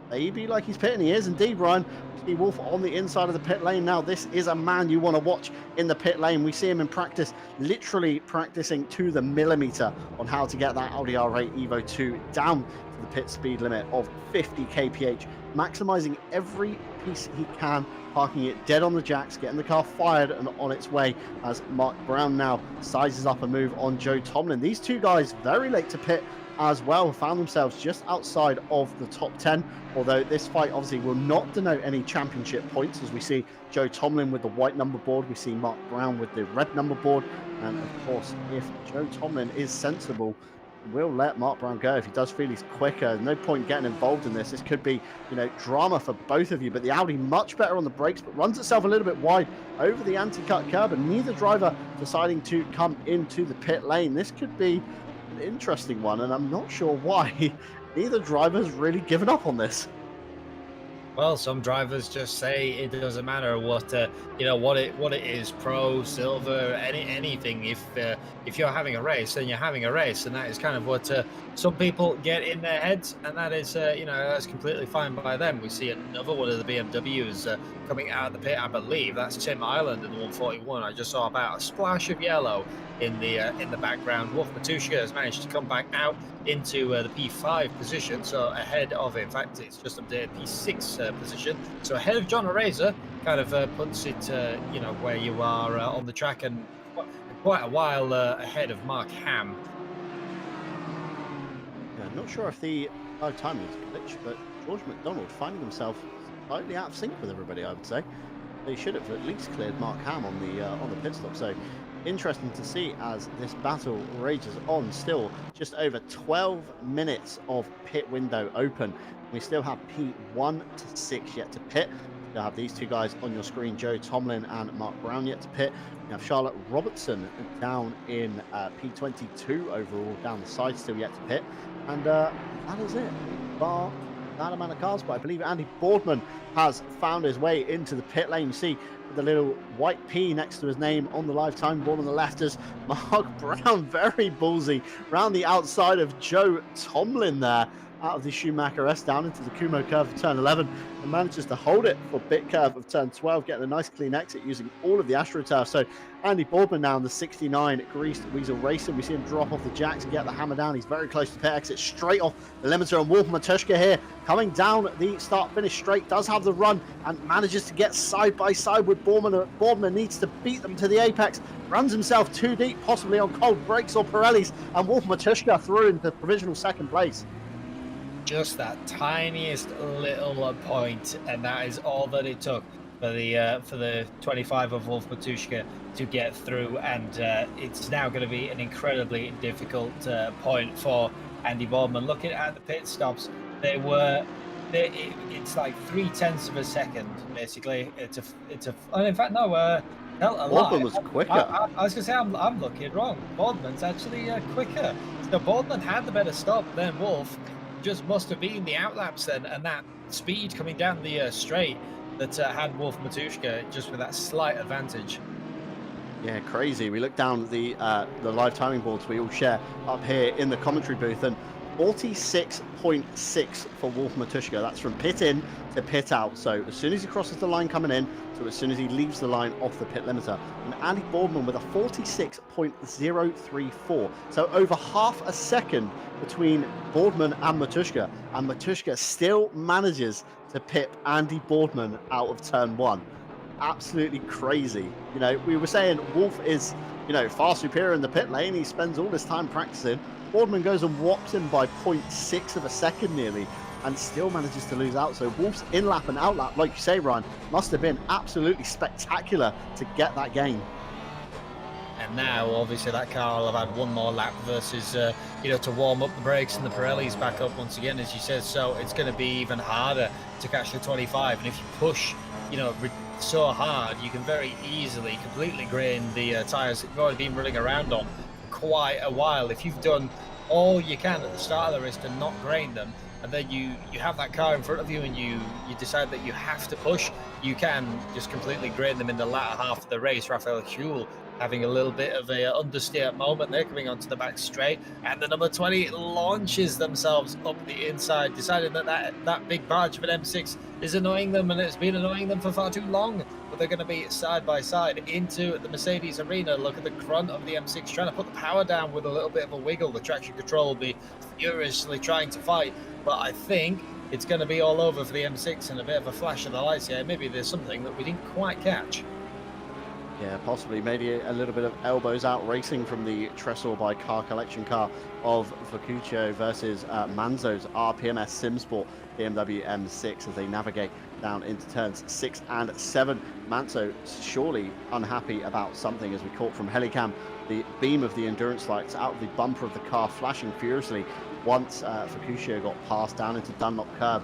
[SPEAKER 1] maybe like he's pitting. He is indeed, Ryan. We see Wolf on the inside of the pit lane now. This is a man you want to watch in the pit lane. We see him in practice, literally practicing to the millimeter on how to get that Audi R8 Evo 2 down to the pit speed limit of 50 kph, maximizing every piece he can, parking it dead on the jacks, getting the car fired and on its way, as Mark Brown now sizes up a move on Joe Tomlin. These two guys very late to pit as well, found themselves just outside of the top 10, although this fight obviously will not denote any championship points, as we see Joe Tomlin with the white number board, we see Mark Brown with the red number board, and of course if Joe Tomlin is sensible, we'll let Mark Brown go if he does feel he's quicker. No point getting involved in this. This could be, you know, drama for both of you, but the Audi much better on the brakes, but runs itself a little bit wide over the anti-cut curb, and neither driver deciding to come into the pit lane. This could be an interesting one, and I'm not sure why neither driver's really given up on this.
[SPEAKER 2] Well, some drivers just say it doesn't matter what you know, what it is, pro, silver, anything. If you're having a race, then you're having a race, and that is kind of what some people get in their heads, and that is you know, that's completely fine by them. We see another one of the BMWs coming out of the pit. I believe that's Tim Ireland in the 141. I just saw about a splash of yellow in the background. Wolf Matuszka has managed to come back out into the P5 position, so ahead of, in fact, it's just updated P6 position, so ahead of John Araser, kind of puts it, you know, where you are on the track, and quite a while ahead of Mark Ham.
[SPEAKER 1] Yeah, I'm not sure if the live timing is glitched, but George McDonald finding himself slightly out of sync with everybody, I would say. They should have at least cleared Mark Ham on the pit stop. So interesting to see as this battle rages on. Still just over 12 minutes of pit window open. We still have P1 to 6 yet to pit. You'll have these two guys on your screen, Joe Tomlin and Mark Brown, yet to pit. You have Charlotte Robertson down in P22 overall down the side, still yet to pit. And that is it. Bar that amount of cars, but I believe Andy Boardman has found his way into the pit lane. You see the little white P next to his name on the live time board on the left as Mark Brown, very ballsy, round the outside of Joe Tomlin there, out of the Schumacher S down into the Kumo curve of turn 11, and manages to hold it for bit curve of turn 12, getting a nice clean exit using all of the AstroTurf. So Andy Boardman now in the 69 Greased Weasel Racing. We see him drop off the jacks and get the hammer down. He's very close to pit exit, straight off the limiter, and Wolf Matuszka here coming down the start finish straight, does have the run and manages to get side by side with Boardman. Boardman needs to beat them to the apex, runs himself too deep, possibly on cold brakes or Pirellis, and Wolf Matuszka through into provisional second place.
[SPEAKER 2] Just that tiniest little point, and that is all that it took for the 25 of Wolf Matuszka to get through, and it's now going to be an incredibly difficult point for Andy Boardman. Looking at the pit stops, it's like 0.3 of a second basically. And in fact, no,
[SPEAKER 1] Boardman was quicker.
[SPEAKER 2] I was going to say I'm looking wrong. Boardman's actually quicker. So Boardman had the better stop than Wolf. Just must have been the outlaps then, and that speed coming down the straight that had Wolf Matuszka just with that slight advantage.
[SPEAKER 1] Yeah, crazy. We look down at the live timing boards we all share up here in the commentary booth, and 46.6 for Wolf Matuszka. That's from pit in to pit out. So as soon as he crosses the line coming in, to as soon as he leaves the line off the pit limiter. And Andy Boardman with a 46.034. So over half a second between Boardman and Matuszka. And Matuszka still manages to pip Andy Boardman out of turn 1. Absolutely crazy. You know, we were saying Wolf is, you know, far superior in the pit lane. He spends all this time practicing. Boardman goes and whops him by 0.6 of a second nearly, and still manages to lose out. So Wolf's in-lap and out-lap, like you say, Ryan, must have been absolutely spectacular to get that gain.
[SPEAKER 2] And now, obviously, that car will have had one more lap versus, you know, to warm up the brakes, and the Pirelli's back up once again, as you said. So it's going to be even harder to catch the 25. And if you push, you know, so hard, you can very easily completely grain the tyres that you've already been running around on quite a while. If you've done all you can at the start of the race to not grain them, and then you have that car in front of you and you decide that you have to push, you can just completely grain them in the latter half of the race. Raphael Huell having a little bit of a understeer moment there, coming onto the back straight, and the number 20 launches themselves up the inside, deciding that big barge of an M6 is annoying them, and it's been annoying them for far too long. But they're going to be side by side into the Mercedes arena. Look at the front of the M6 trying to put the power down with a little bit of a wiggle. The traction control will be furiously trying to fight, but I think it's going to be all over for the M6 and a bit of a flash of the lights here. Maybe there's something that we didn't quite catch.
[SPEAKER 1] Yeah, possibly. Maybe a little bit of elbows out racing from the Tresor by car collection car of Vercuccio versus Manzo's RPMS Simsport BMW M6 as they navigate down into turns 6 and 7. Manzo surely unhappy about something, as we caught from Helicam the beam of the endurance lights out of the bumper of the car flashing furiously once Vercuccio got passed down into Dunlop curve.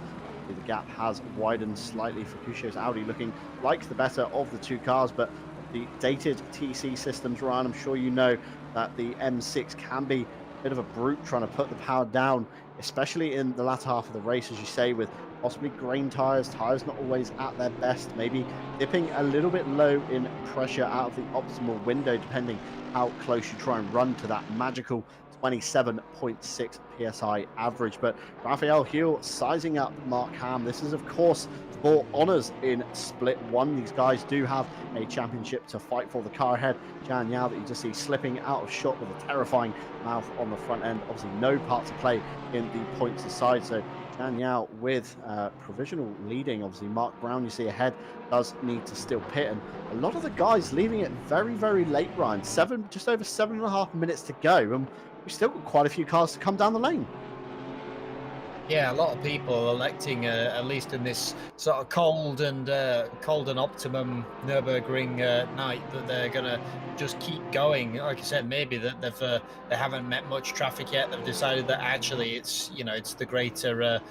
[SPEAKER 1] The gap has widened slightly. Vercuccio's Audi looking like the better of the two cars, but the dated TC systems, Ryan, I'm sure you know that the M6 can be a bit of a brute trying to put the power down, especially in the latter half of the race, as you say, with possibly grain tyres not always at their best, maybe dipping a little bit low in pressure out of the optimal window, depending how close you try and run to that magical 27.6 PSI average. But Raphael Huell sizing up Mark Ham. This is, of course, for honours in Split 1. These guys do have a championship to fight for. The car ahead, Jan Yao, that you just see slipping out of shot with a terrifying mouth on the front end. Obviously, no part to play in the points aside. So Jan Yao with provisional leading. Obviously, Mark Brown, you see ahead, does need to still pit. And a lot of the guys leaving it very, very late, Ryan. Just over 7.5 minutes to go. And we've still got quite a few cars to come down the lane.
[SPEAKER 2] Yeah, a lot of people electing, at least in this sort of cold and optimum Nurburgring night, that they're gonna just keep going. Like I said, maybe that they haven't met much traffic yet. They've decided that actually it's the greater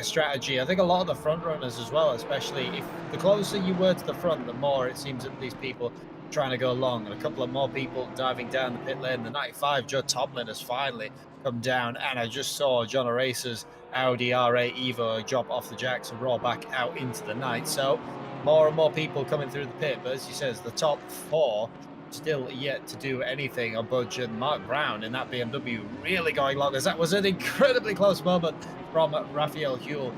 [SPEAKER 2] strategy. I think a lot of the front runners as well, especially if the closer you were to the front, the more it seems that these people trying to go long, and a couple of more people diving down the pit lane. The 95 Joe Tomlin has finally come down, and I just saw John O'Race's Audi R8 Evo drop off the jacks and roll back out into the night. So more and more people coming through the pit, but as he says, the top four still yet to do anything or budge, and Mark Brown in that BMW really going long, as that was an incredibly close moment from Raphael Huell,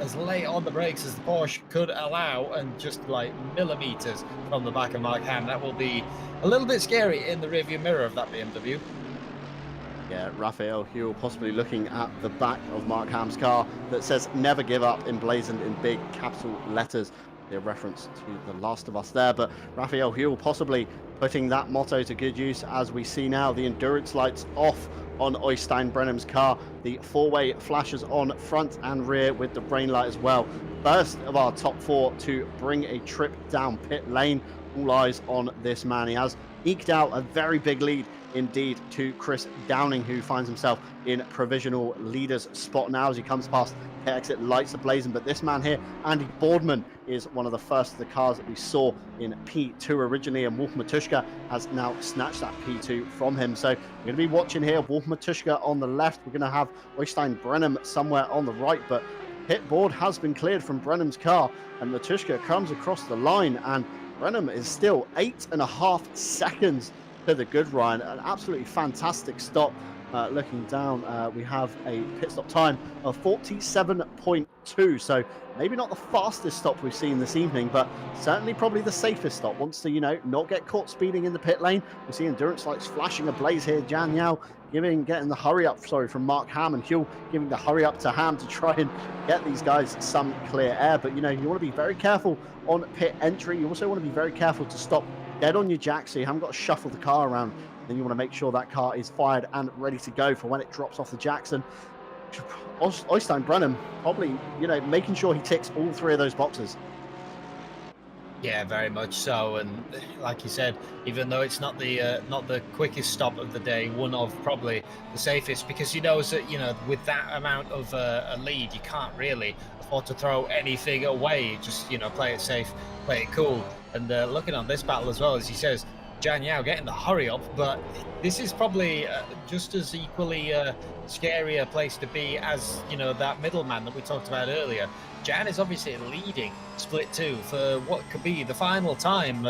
[SPEAKER 2] as late on the brakes as the Porsche could allow, and just like millimeters from the back of Mark Ham. That will be a little bit scary in the rearview mirror of that BMW.
[SPEAKER 1] Yeah, Raphael Huell possibly looking at the back of Mark Ham's car that says "Never Give Up" emblazoned in big capital letters. A reference to The Last of Us there, but Raphael Huell possibly putting that motto to good use, as we see now the endurance lights off on Øystein Brenham's car. The four-way flashes on front and rear with the rain light as well. First of our top four to bring a trip down pit lane. All eyes on this man. He has eked out a very big lead indeed to Chris Downing, who finds himself in provisional leader's spot now as he comes past pit exit, lights are blazing. But this man here, Andy Boardman, is one of the first of the cars that we saw in P2 originally, and Wolf Matuszka has now snatched that P2 from him. So we're going to be watching here Wolf Matuszka on the left. We're going to have Øystein Brenham somewhere on the right, but pit board has been cleared from Brenham's car, and Matuszka comes across the line, and Brenham is still 8.5 seconds to the good, Ryan. An absolutely fantastic stop looking down, we have a pit stop time of 47.2. So maybe not the fastest stop we've seen this evening, but certainly probably the safest stop. Wants to, not get caught speeding in the pit lane. We see endurance lights flashing ablaze here. Jan Yao getting the hurry up, from Mark Ham, and Huell giving the hurry up to Ham to try and get these guys some clear air. But, you want to be very careful on pit entry. You also want to be very careful to stop dead on your jack, so you haven't got to shuffle the car around. Then you want to make sure that car is fired and ready to go for when it drops off the Jackson. Oystein Brennan probably, making sure he ticks all three of those boxes.
[SPEAKER 2] Yeah, very much so. And like you said, even though it's not the quickest stop of the day, one of probably the safest, because he knows that with that amount of a lead, you can't really afford to throw anything away. Just play it safe, play it cool. And looking on this battle as well, as he says, Jan Yao getting the hurry up, but this is probably just as equally scary a place to be as that middleman that we talked about earlier. Jan is obviously leading split 2 for what could be the final time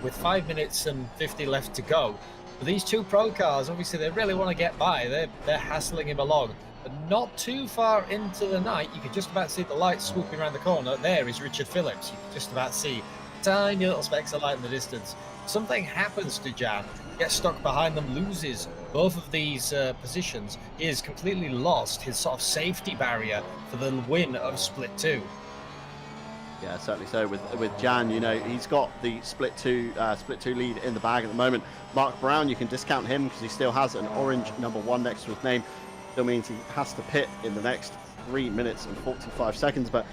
[SPEAKER 2] with 5 minutes and 50 left to go. But these two pro cars, obviously they really want to get by. They're hassling him along, but not too far into the night. You can just about see the lights swooping around the corner. There is Richard Phillips. You can just about see tiny little specks of light in the distance. Something happens to Jan, gets stuck behind them, loses both of these positions. He has completely lost his sort of safety barrier for the win of split 2.
[SPEAKER 1] Yeah, certainly so. With Jan, he's got the split two lead in the bag at the moment. Mark Brown, you can discount him because he still has an orange number 1 next to his name. Still means he has to pit in the next 3 minutes and 45 seconds. But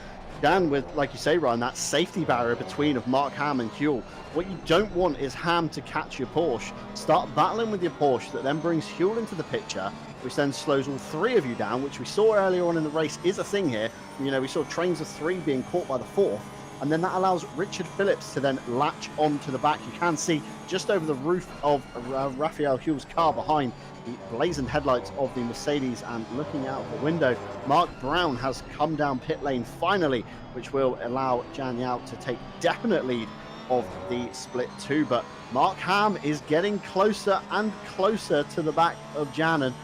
[SPEAKER 1] Jan, with, like you say, Ryan, that safety barrier between of Mark Ham and Huell. What you don't want is Ham to catch your Porsche, start battling with your Porsche, that then brings Huell into the picture, which then slows all three of you down, which we saw earlier on in the race is a thing here. We saw trains of 3 being caught by the 4th, and then that allows Richard Phillips to then latch onto the back. You can see just over the roof of Raphael Huell's car behind the blazing headlights of the Mercedes, and looking out the window, Mark Brown has come down pit lane finally, which will allow Jan Yao to take definite lead of the split 2. But Mark Ham is getting closer and closer to the back of Jan. And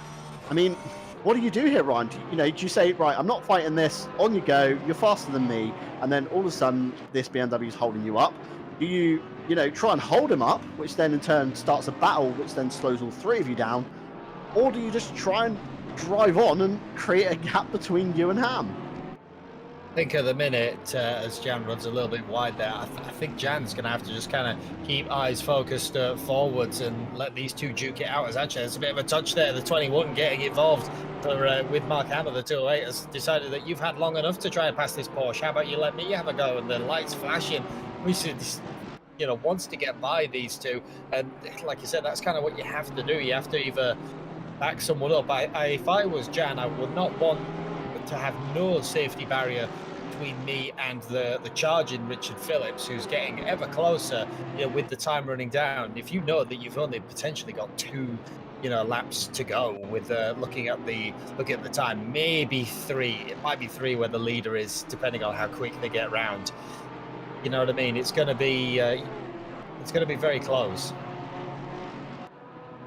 [SPEAKER 1] I mean, what do you do here, Ryan? Do you say, right, I'm not fighting this, on you go, you're faster than me, and then all of a sudden this BMW is holding you up? Do you try and hold him up, which then in turn starts a battle, which then slows all three of you down? Or do you just try and drive on and create a gap between you and Ham?
[SPEAKER 2] I think at the minute, as Jan runs a little bit wide there, I think Jan's going to have to just kind of keep eyes focused forwards and let these two duke it out. As actually, there's a bit of a touch there. The 21 getting involved with Mark Hammer, the 208, has decided that you've had long enough to try and pass this Porsche. How about you let me have a go? And the lights flashing. We should, wants to get by these two. And like you said, that's kind of what you have to do. You have to either back someone up. If I was Jan, I would not want to have no safety barrier between me and the charging Richard Phillips, who's getting ever closer, with the time running down. If you know that you've only potentially got 2 laps to go, with looking at the time, maybe 3. It might be 3 where the leader is, depending on how quick they get round. You know what I mean? It's going to be very close.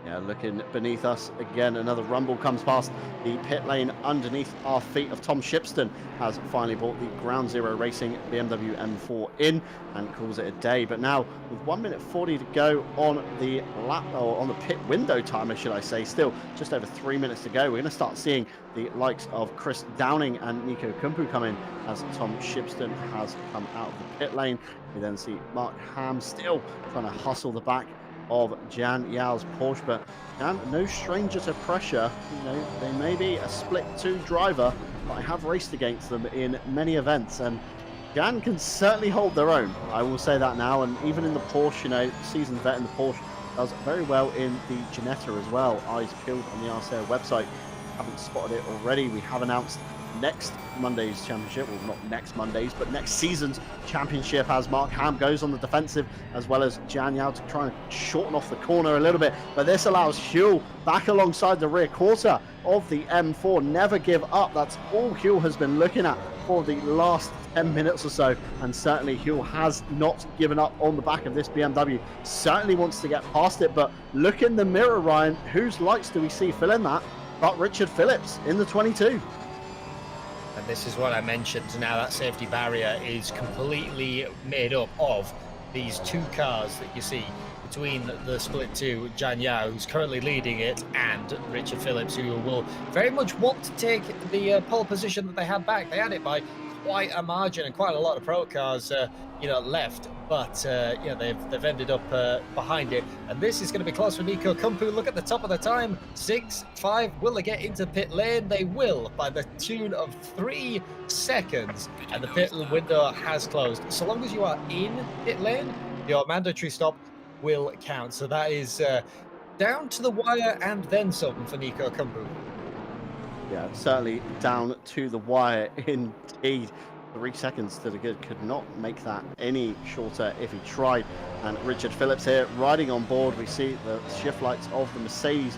[SPEAKER 1] Yeah, looking beneath us again, another rumble comes past the pit lane underneath our feet of Tom Shipston. Has finally brought the Ground Zero Racing BMW M4 in and calls it a day. But now, with 1 minute 40 to go on the lap, or on the pit window timer, should I say, still just over 3 minutes to go, we're going to start seeing the likes of Chris Downing and Nico Kumpu come in as Tom Shipston has come out of the pit lane. We then see Mark Ham still trying to hustle the back of Jan Yao's Porsche, but Jan, no stranger to pressure. They may be a split 2 driver, but I have raced against them in many events, and Jan can certainly hold their own. I will say that now, and even in the Porsche, seasoned vet in the Porsche does very well in the Ginetta as well. Eyes peeled on the RCI website. Haven't spotted it already. We have announced next Monday's championship, well, not next Monday's, but next season's championship, as Mark Ham goes on the defensive, as well as Jan Yao to try and shorten off the corner a little bit. But this allows Huel back alongside the rear quarter of the M4. Never give up. That's all Huel has been looking at for the last 10 minutes or so, and certainly Huel has not given up on the back of this BMW. Certainly wants to get past it, but look in the mirror, Ryan. Whose lights do we see filling that but Richard Phillips in the 22?
[SPEAKER 2] And this is what I mentioned. Now that safety barrier is completely made up of these two cars that you see between the split two, Jan Yao, who's currently leading it, and Richard Phillips, who will very much want to take the pole position that they had back. They had it by quite a margin and quite a lot of pro cars, left, but they've ended up behind it. And this is going to be close for Nico Kumpu. Look at the top of the time, 6.5. Will they get into pit lane? They will, by the tune of 3 seconds. And the pit window has closed. So long as you are in pit lane, your mandatory stop will count. So that is down to the wire and then some for Nico Kumpu.
[SPEAKER 1] Yeah, certainly down to the wire indeed. 3 seconds to the good. Could not make that any shorter if he tried. And Richard Phillips here riding on board. We see the shift lights of the Mercedes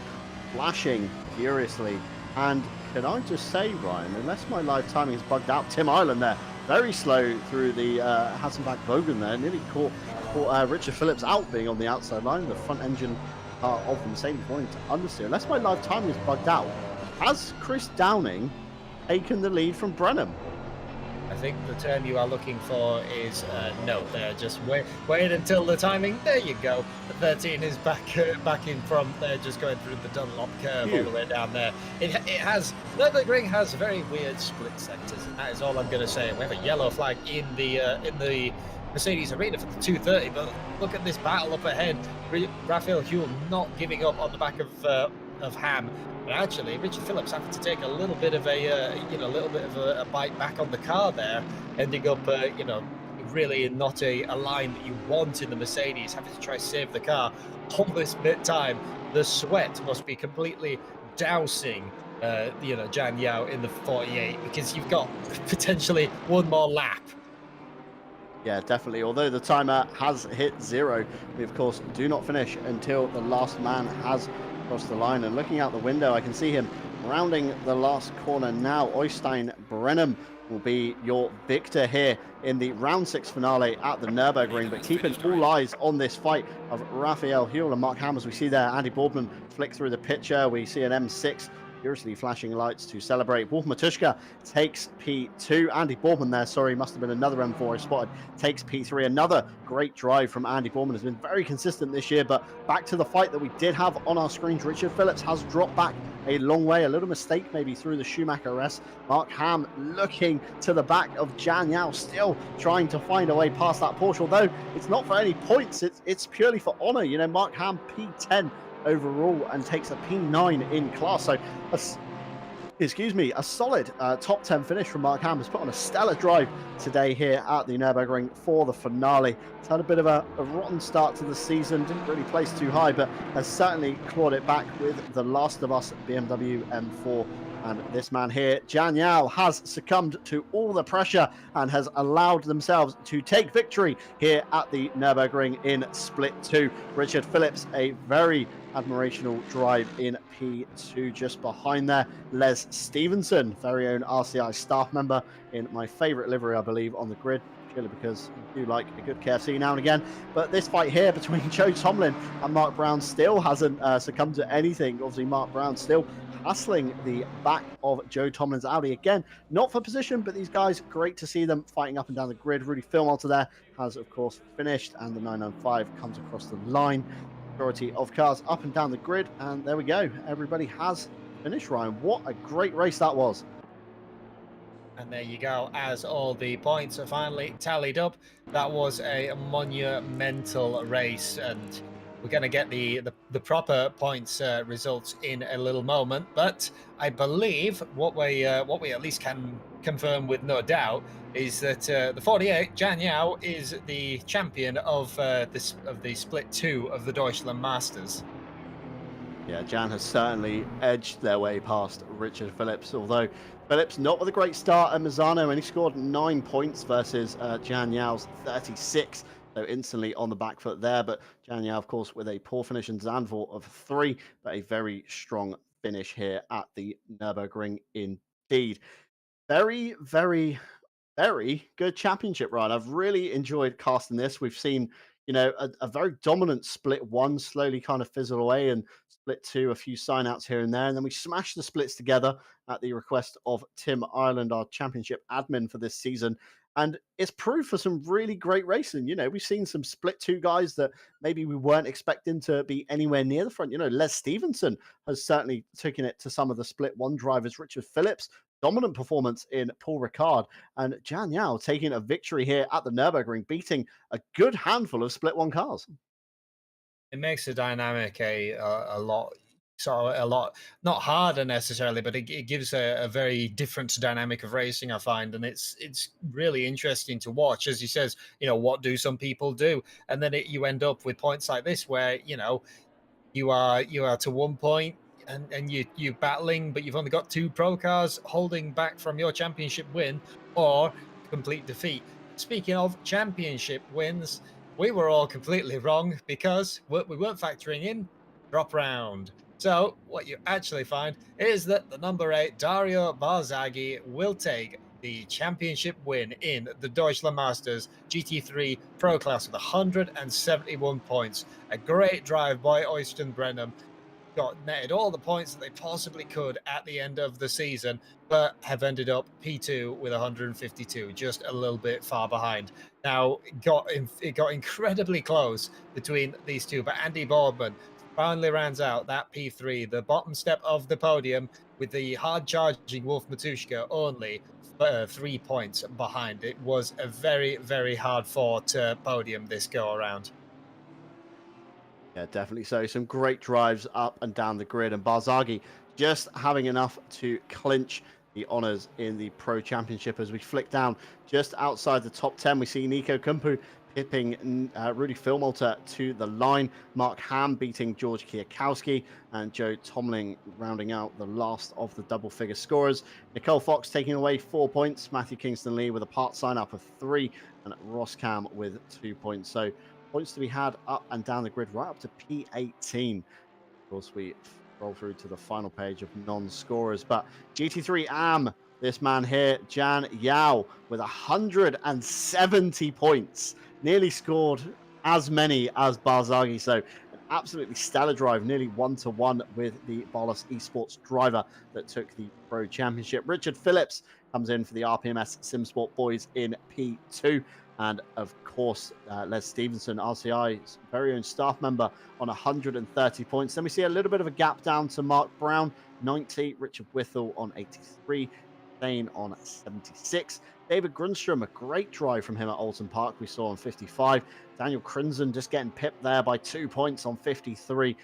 [SPEAKER 1] flashing furiously. And can I just say, Ryan, unless my live timing is bugged out, Tim Ireland there, very slow through the Hassenbach Bogen there, nearly caught Richard Phillips out being on the outside line. The front engine of the Mercedes wanting to understeer. Unless my live timing is bugged out, has Chris Downing taken the lead from Brenham?
[SPEAKER 2] I think the term you are looking for is no. They're just wait until the timing. There you go. The 13 is back in front. They're just going through the Dunlop curve all the way down there. It has Nurburgring has very weird split sectors, and that is all I'm going to say. We have a yellow flag in the Mercedes arena for the 230, but look at this battle up ahead. Raphael Huel not giving up on the back of Ham. But actually, Richard Phillips having to take a little bit of a bite back on the car there, ending up, really not a line that you want in the Mercedes, having to try to save the car. All this bit time, the sweat must be completely dousing, Jan Yao in the 48, because you've got potentially one more lap.
[SPEAKER 1] Yeah, definitely. Although the timer has hit 0, we of course do not finish until the last man has crossed the line. And looking out the window, I can see him rounding the last corner now. Oystein Brenham will be your victor here in the round 6 finale at the Nurburgring. But keeping all eyes on this fight of Raphael Huel and Mark Ham, as we see there, Andy Boardman flick through the picture. We see an M6 furiously flashing lights to celebrate. Wolf Matuszka takes P2. Andy Boardman there, sorry, must have been another M4 I spotted, takes P3. Another great drive from Andy Boardman. Has been very consistent this year, but back to the fight that we did have on our screens. Richard Phillips has dropped back a long way. A little mistake maybe through the Schumacher arrest. Mark Ham looking to the back of Jan Yao, still trying to find a way past that Porsche, although it's not for any points, it's purely for honor. Mark Ham P10 overall and takes a P9 in class. So a solid top 10 finish from Mark Ham. Has put on a stellar drive today here at the Nürburgring for the finale. It's had a bit of a rotten start to the season, didn't really place too high, but has certainly clawed it back with the Last of Us BMW M4. And this man here, Jan Yao, has succumbed to all the pressure and has allowed themselves to take victory here at the Nürburgring in Split 2. Richard Phillips, a very admirational drive in P2. Just behind there, Les Stevenson, very own RCI staff member in my favourite livery, I believe, on the grid, purely because I do like a good KFC now and again. But this fight here between Joe Tomlin and Mark Brown still hasn't succumbed to anything. Obviously, Mark Brown still hustling the back of Joe Tomlin's Audi. Again, not for position, but these guys, great to see them fighting up and down the grid. Rudy Philmalter there has, of course, finished, and the 995 comes across the line. Majority of cars up and down the grid, and there we go. Everybody has finished, Ryan. What a great race that was.
[SPEAKER 2] And there you go, as all the points are finally tallied up. That was a monumental race, and we're going to get the proper points results in a little moment. But I believe what we at least can confirm with no doubt is that the 48, Jan Yao, is the champion of the Split 2 of the Deutschland Masters.
[SPEAKER 1] Yeah, Jan has certainly edged their way past Richard Phillips, although Phillips not with a great start at Mazzano, only scored 9 points versus Jan Yao's 36, so instantly on the back foot there. But Jan Yao, of course, with a poor finish and Zandvoort of 3, but a very strong finish here at the Nurburgring indeed. Very, very very good championship run. I've really enjoyed casting this. We've seen, a very dominant split one slowly kind of fizzle away and split two, a few sign outs here and there. And then we smashed the splits together at the request of Tim Ireland, our championship admin for this season. And it's proof for some really great racing. We've seen some split two guys that maybe we weren't expecting to be anywhere near the front. Les Stevenson has certainly taken it to some of the split one drivers. Richard Phillips, dominant performance in Paul Ricard, and Jan Yao taking a victory here at the Nurburgring, beating a good handful of split one cars.
[SPEAKER 2] It makes the dynamic a lot, a lot, not harder necessarily, but it gives a very different dynamic of racing, I find, and it's really interesting to watch. As he says, what do some people do, and then you end up with points like this where you are to one point and you're battling, but you've only got 2 pro cars holding back from your championship win or complete defeat. Speaking of championship wins, we were all completely wrong because we weren't factoring in drop round. So what you actually find is that the number 8 Dario Barzaghi will take the championship win in the Deutschland Masters GT3 Pro Class with 171 points. A great drive by Oysten Brenham. Netted all the points that they possibly could at the end of the season, but have ended up P2 with 152, just a little bit far behind. Now, it got incredibly close between these two, but Andy Boardman finally rounds out that P3, the bottom step of the podium, with the hard-charging Wolf Matushka only 3 points behind. It was a very, very hard-fought podium this go-around.
[SPEAKER 1] Yeah, definitely so. Some great drives up and down the grid, and Barzaghi just having enough to clinch the honours in the Pro Championship. As we flick down just outside the top 10, we see Nico Kumpu pipping Rudy Filmolter to the line, Mark Ham beating George Kwiatkowski, and Joe Tomling rounding out the last of the double-figure scorers. Nicole Fox taking away 4 points, Matthew Kingston-Lee with a part sign-up of 3, and Ross Cam with 2 points. So points to be had up and down the grid, right up to P18. Of course, we roll through to the final page of non-scorers. But GT3 AM, this man here, Jan Yao, with 170 points, nearly scored as many as Barzaghi. So an absolutely stellar drive, nearly 1-to-1 with the Barlos Esports driver that took the Pro Championship. Richard Phillips comes in for the RPMS SimSport boys in P2. And of course, Les Stevenson, RCI's very own staff member, on 130 points. Then we see a little bit of a gap down to Mark Brown, 90, Richard Withall on 83, Thane on 76. David Grunstrom, a great drive from him at Alton Park, we saw on 55. Daniel Crinson just getting pipped there by 2 points on 53.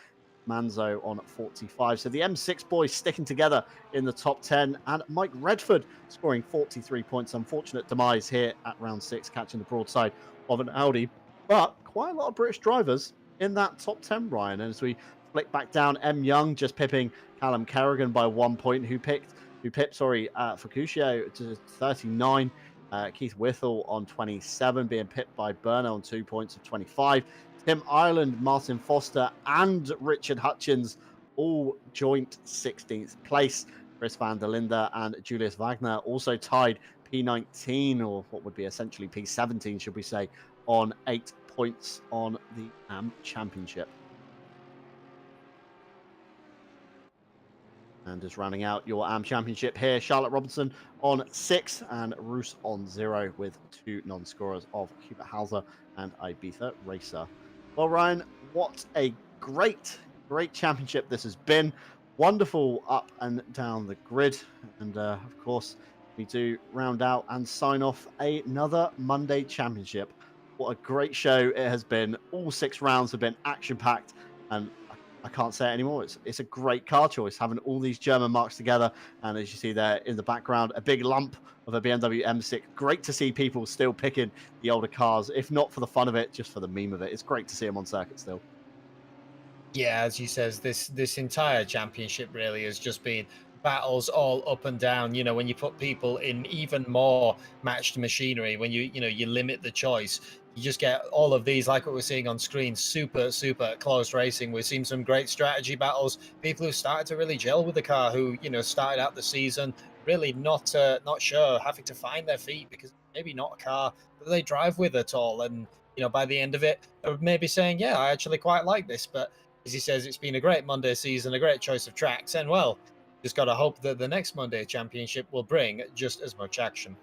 [SPEAKER 1] Manzo on 45. So the M6 boys sticking together in the top 10, and Mike Redford scoring 43 points. Unfortunate demise here at round 6, catching the broadside of an Audi, but quite a lot of British drivers in that top 10, Ryan. And as we flick back down, M Young just pipping Callum Kerrigan by 1 point, who pipped Fukushio to 39. Keith Withall on 27, being pipped by Berner on 2 points of 25. Tim Ireland, Martin Foster, and Richard Hutchins all joint 16th place. Chris van der Linde and Julius Wagner also tied P19, or what would be essentially P17, should we say, on 8 points on the AM Championship. And just rounding out your AM Championship here, Charlotte Robinson on 6 and Roos on 0, with 2 non-scorers of Hubert Hauser and Ibiza Racer. Well, Ryan, what a great championship this has been. Wonderful up and down the grid. And of course, we do round out and sign off another Monday championship. What a great show it has been. All 6 rounds have been action-packed, and I can't say it anymore. It's a great car choice, having all these German marks together. And as you see there in the background, a big lump of a BMW M6. Great to see people still picking the older cars, if not for the fun of it, just for the meme of it. It's great to see them on circuit still.
[SPEAKER 2] Yeah, as he says, this entire championship really has just been battles all up and down. You know, when you put people in even more matched machinery, when you limit the choice, you just get all of these, like what we're seeing on screen, super close racing. We've seen some great strategy battles. People who started to really gel with the car, who started out the season really not sure, having to find their feet because maybe not a car that they drive with at all. And by the end of it, maybe saying, yeah, I actually quite like this, but as he says, it's been a great Monday season, a great choice of tracks, and well, just got to hope that the next Monday Championship will bring just as much action.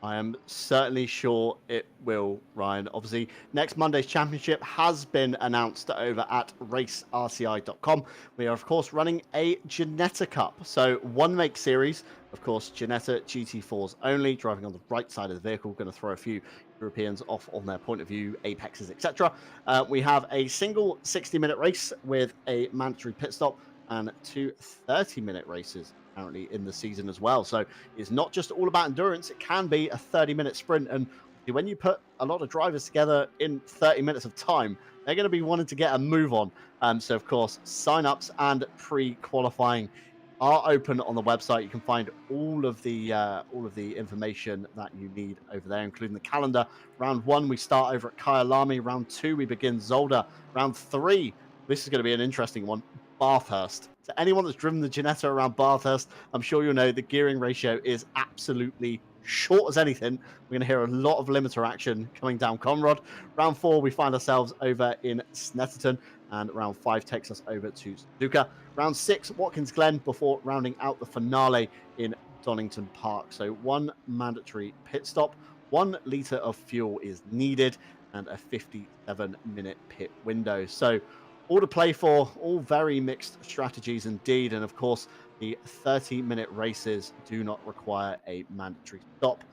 [SPEAKER 1] I am certainly sure it will, Ryan. Obviously, next Monday's championship has been announced over at racerci.com. We are, of course, running a Ginetta Cup. So, one make series, of course, Ginetta GT4s only, driving on the right side of the vehicle. Going to throw a few Europeans off on their point of view, apexes, etc. We have a single 60-minute race with a mandatory pit stop and two 30-minute races apparently in the season as well. So it's not just all about endurance. It can be a 30-minute sprint. And when you put a lot of drivers together in 30 minutes of time, they're going to be wanting to get a move on. So, of course, sign-ups and pre-qualifying are open on the website. You can find all of the information that you need over there, including the calendar. Round 1, we start over at Kyalami. Round 2, we begin Zolder. Round 3, this is going to be an interesting one, Bathurst. To anyone that's driven the Ginetta around Bathurst, I'm sure you'll know the gearing ratio is absolutely short as anything. We're going to hear a lot of limiter action coming down Conrod. Round 4, we find ourselves over in Snetterton, and round 5 takes us over to Suzuka. Round 6, Watkins Glen, before rounding out the finale in Donington Park. So one mandatory pit stop, 1 litre of fuel is needed, and a 57-minute pit window. So all to play for, all very mixed strategies indeed. And of course, the 30-minute races do not require a mandatory stop.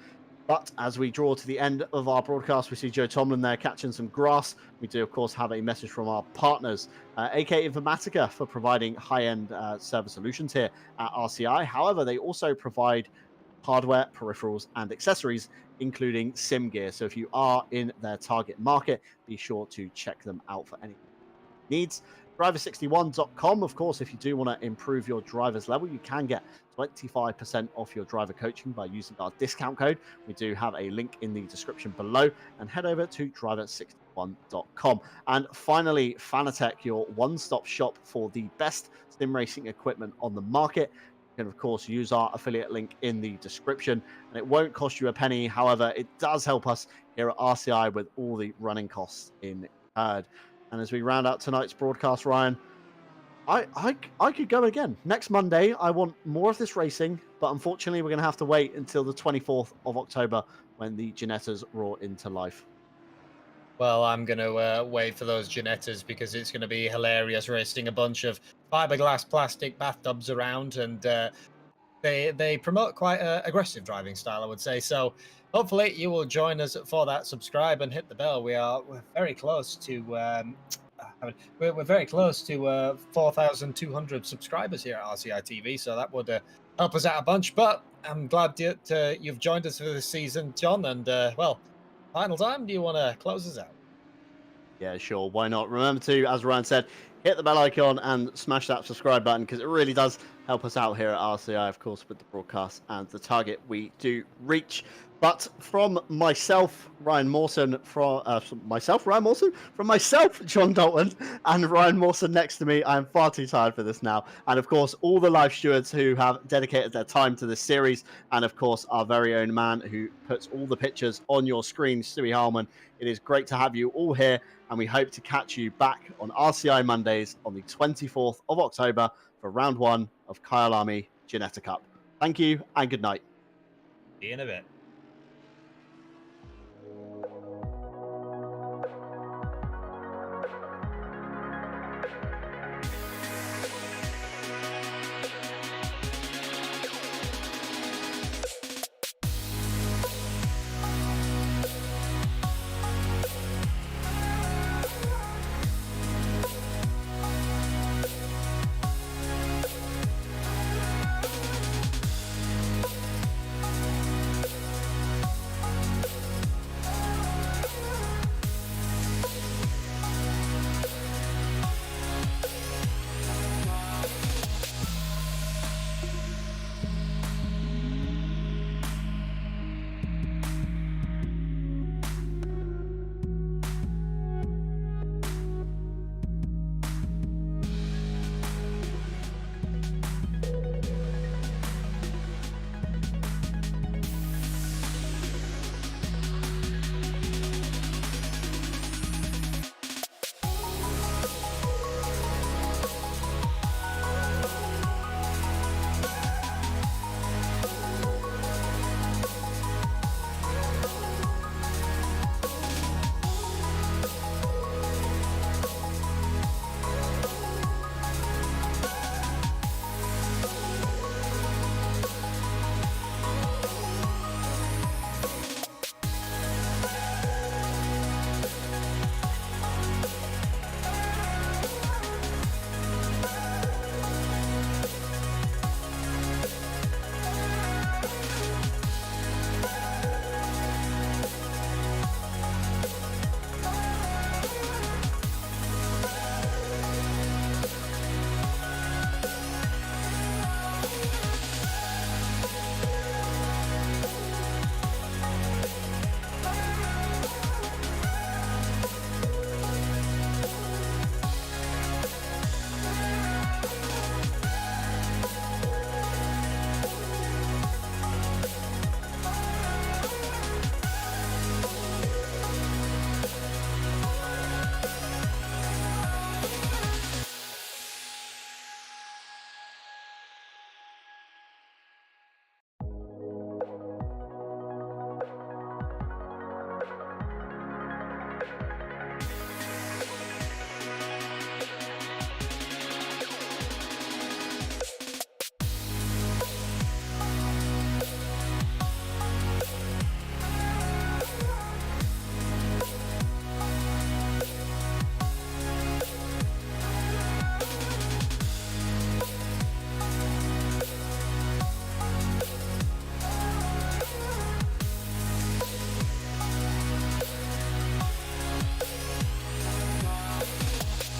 [SPEAKER 1] But as we draw to the end of our broadcast, we see Joe Tomlin there catching some grass. We do, of course, have a message from our partners, AK Informatica, for providing high-end server solutions here at RCI. However, they also provide hardware, peripherals, and accessories, including sim gear. So if you are in their target market, be sure to check them out for any needs. Driver61.com. Of course, if you do want to improve your driver's level, you can get 25% off your driver coaching by using our discount code. We do have a link in the description below, and head over to driver61.com. And finally, Fanatec, your one-stop shop for the best sim racing equipment on the market. You can, of course, use our affiliate link in the description, and it won't cost you a penny. However, it does help us here at RCI with all the running costs incurred. And as we round out tonight's broadcast, Ryan, I could go again. Next Monday, I want more of this racing, but unfortunately, we're going to have to wait until the 24th of October when the Ginettas roar into life.
[SPEAKER 2] Well, I'm going to wait for those Ginettas because it's going to be hilarious racing a bunch of fiberglass plastic bathtubs around, and they promote quite an aggressive driving style, I would say. So hopefully you will join us for that. Subscribe and hit the bell. We're very close to we're very close to 4,200 subscribers here at RCI TV, so that would help us out a bunch. But I'm glad that you've joined us for this season, John. And well, final time, do you want to close us out?
[SPEAKER 1] Yeah, sure. Why not? Remember to, as Ryan said, hit the bell icon and smash that subscribe button, because it really does help us out here at RCI, of course, with the broadcast and the target we do reach. But from myself, Ryan Mawson, from myself, John Dalton, and Ryan Mawson next to me, I am far too tired for this now. And of course, all the live stewards who have dedicated their time to this series, and of course, our very own man who puts all the pictures on your screen, Stewie Harman. It is great to have you all here, and we hope to catch you back on RCI Mondays on the 24th of October for round 1 of Kyalami Ginetta Cup. Thank you and good night.
[SPEAKER 2] See you in a bit.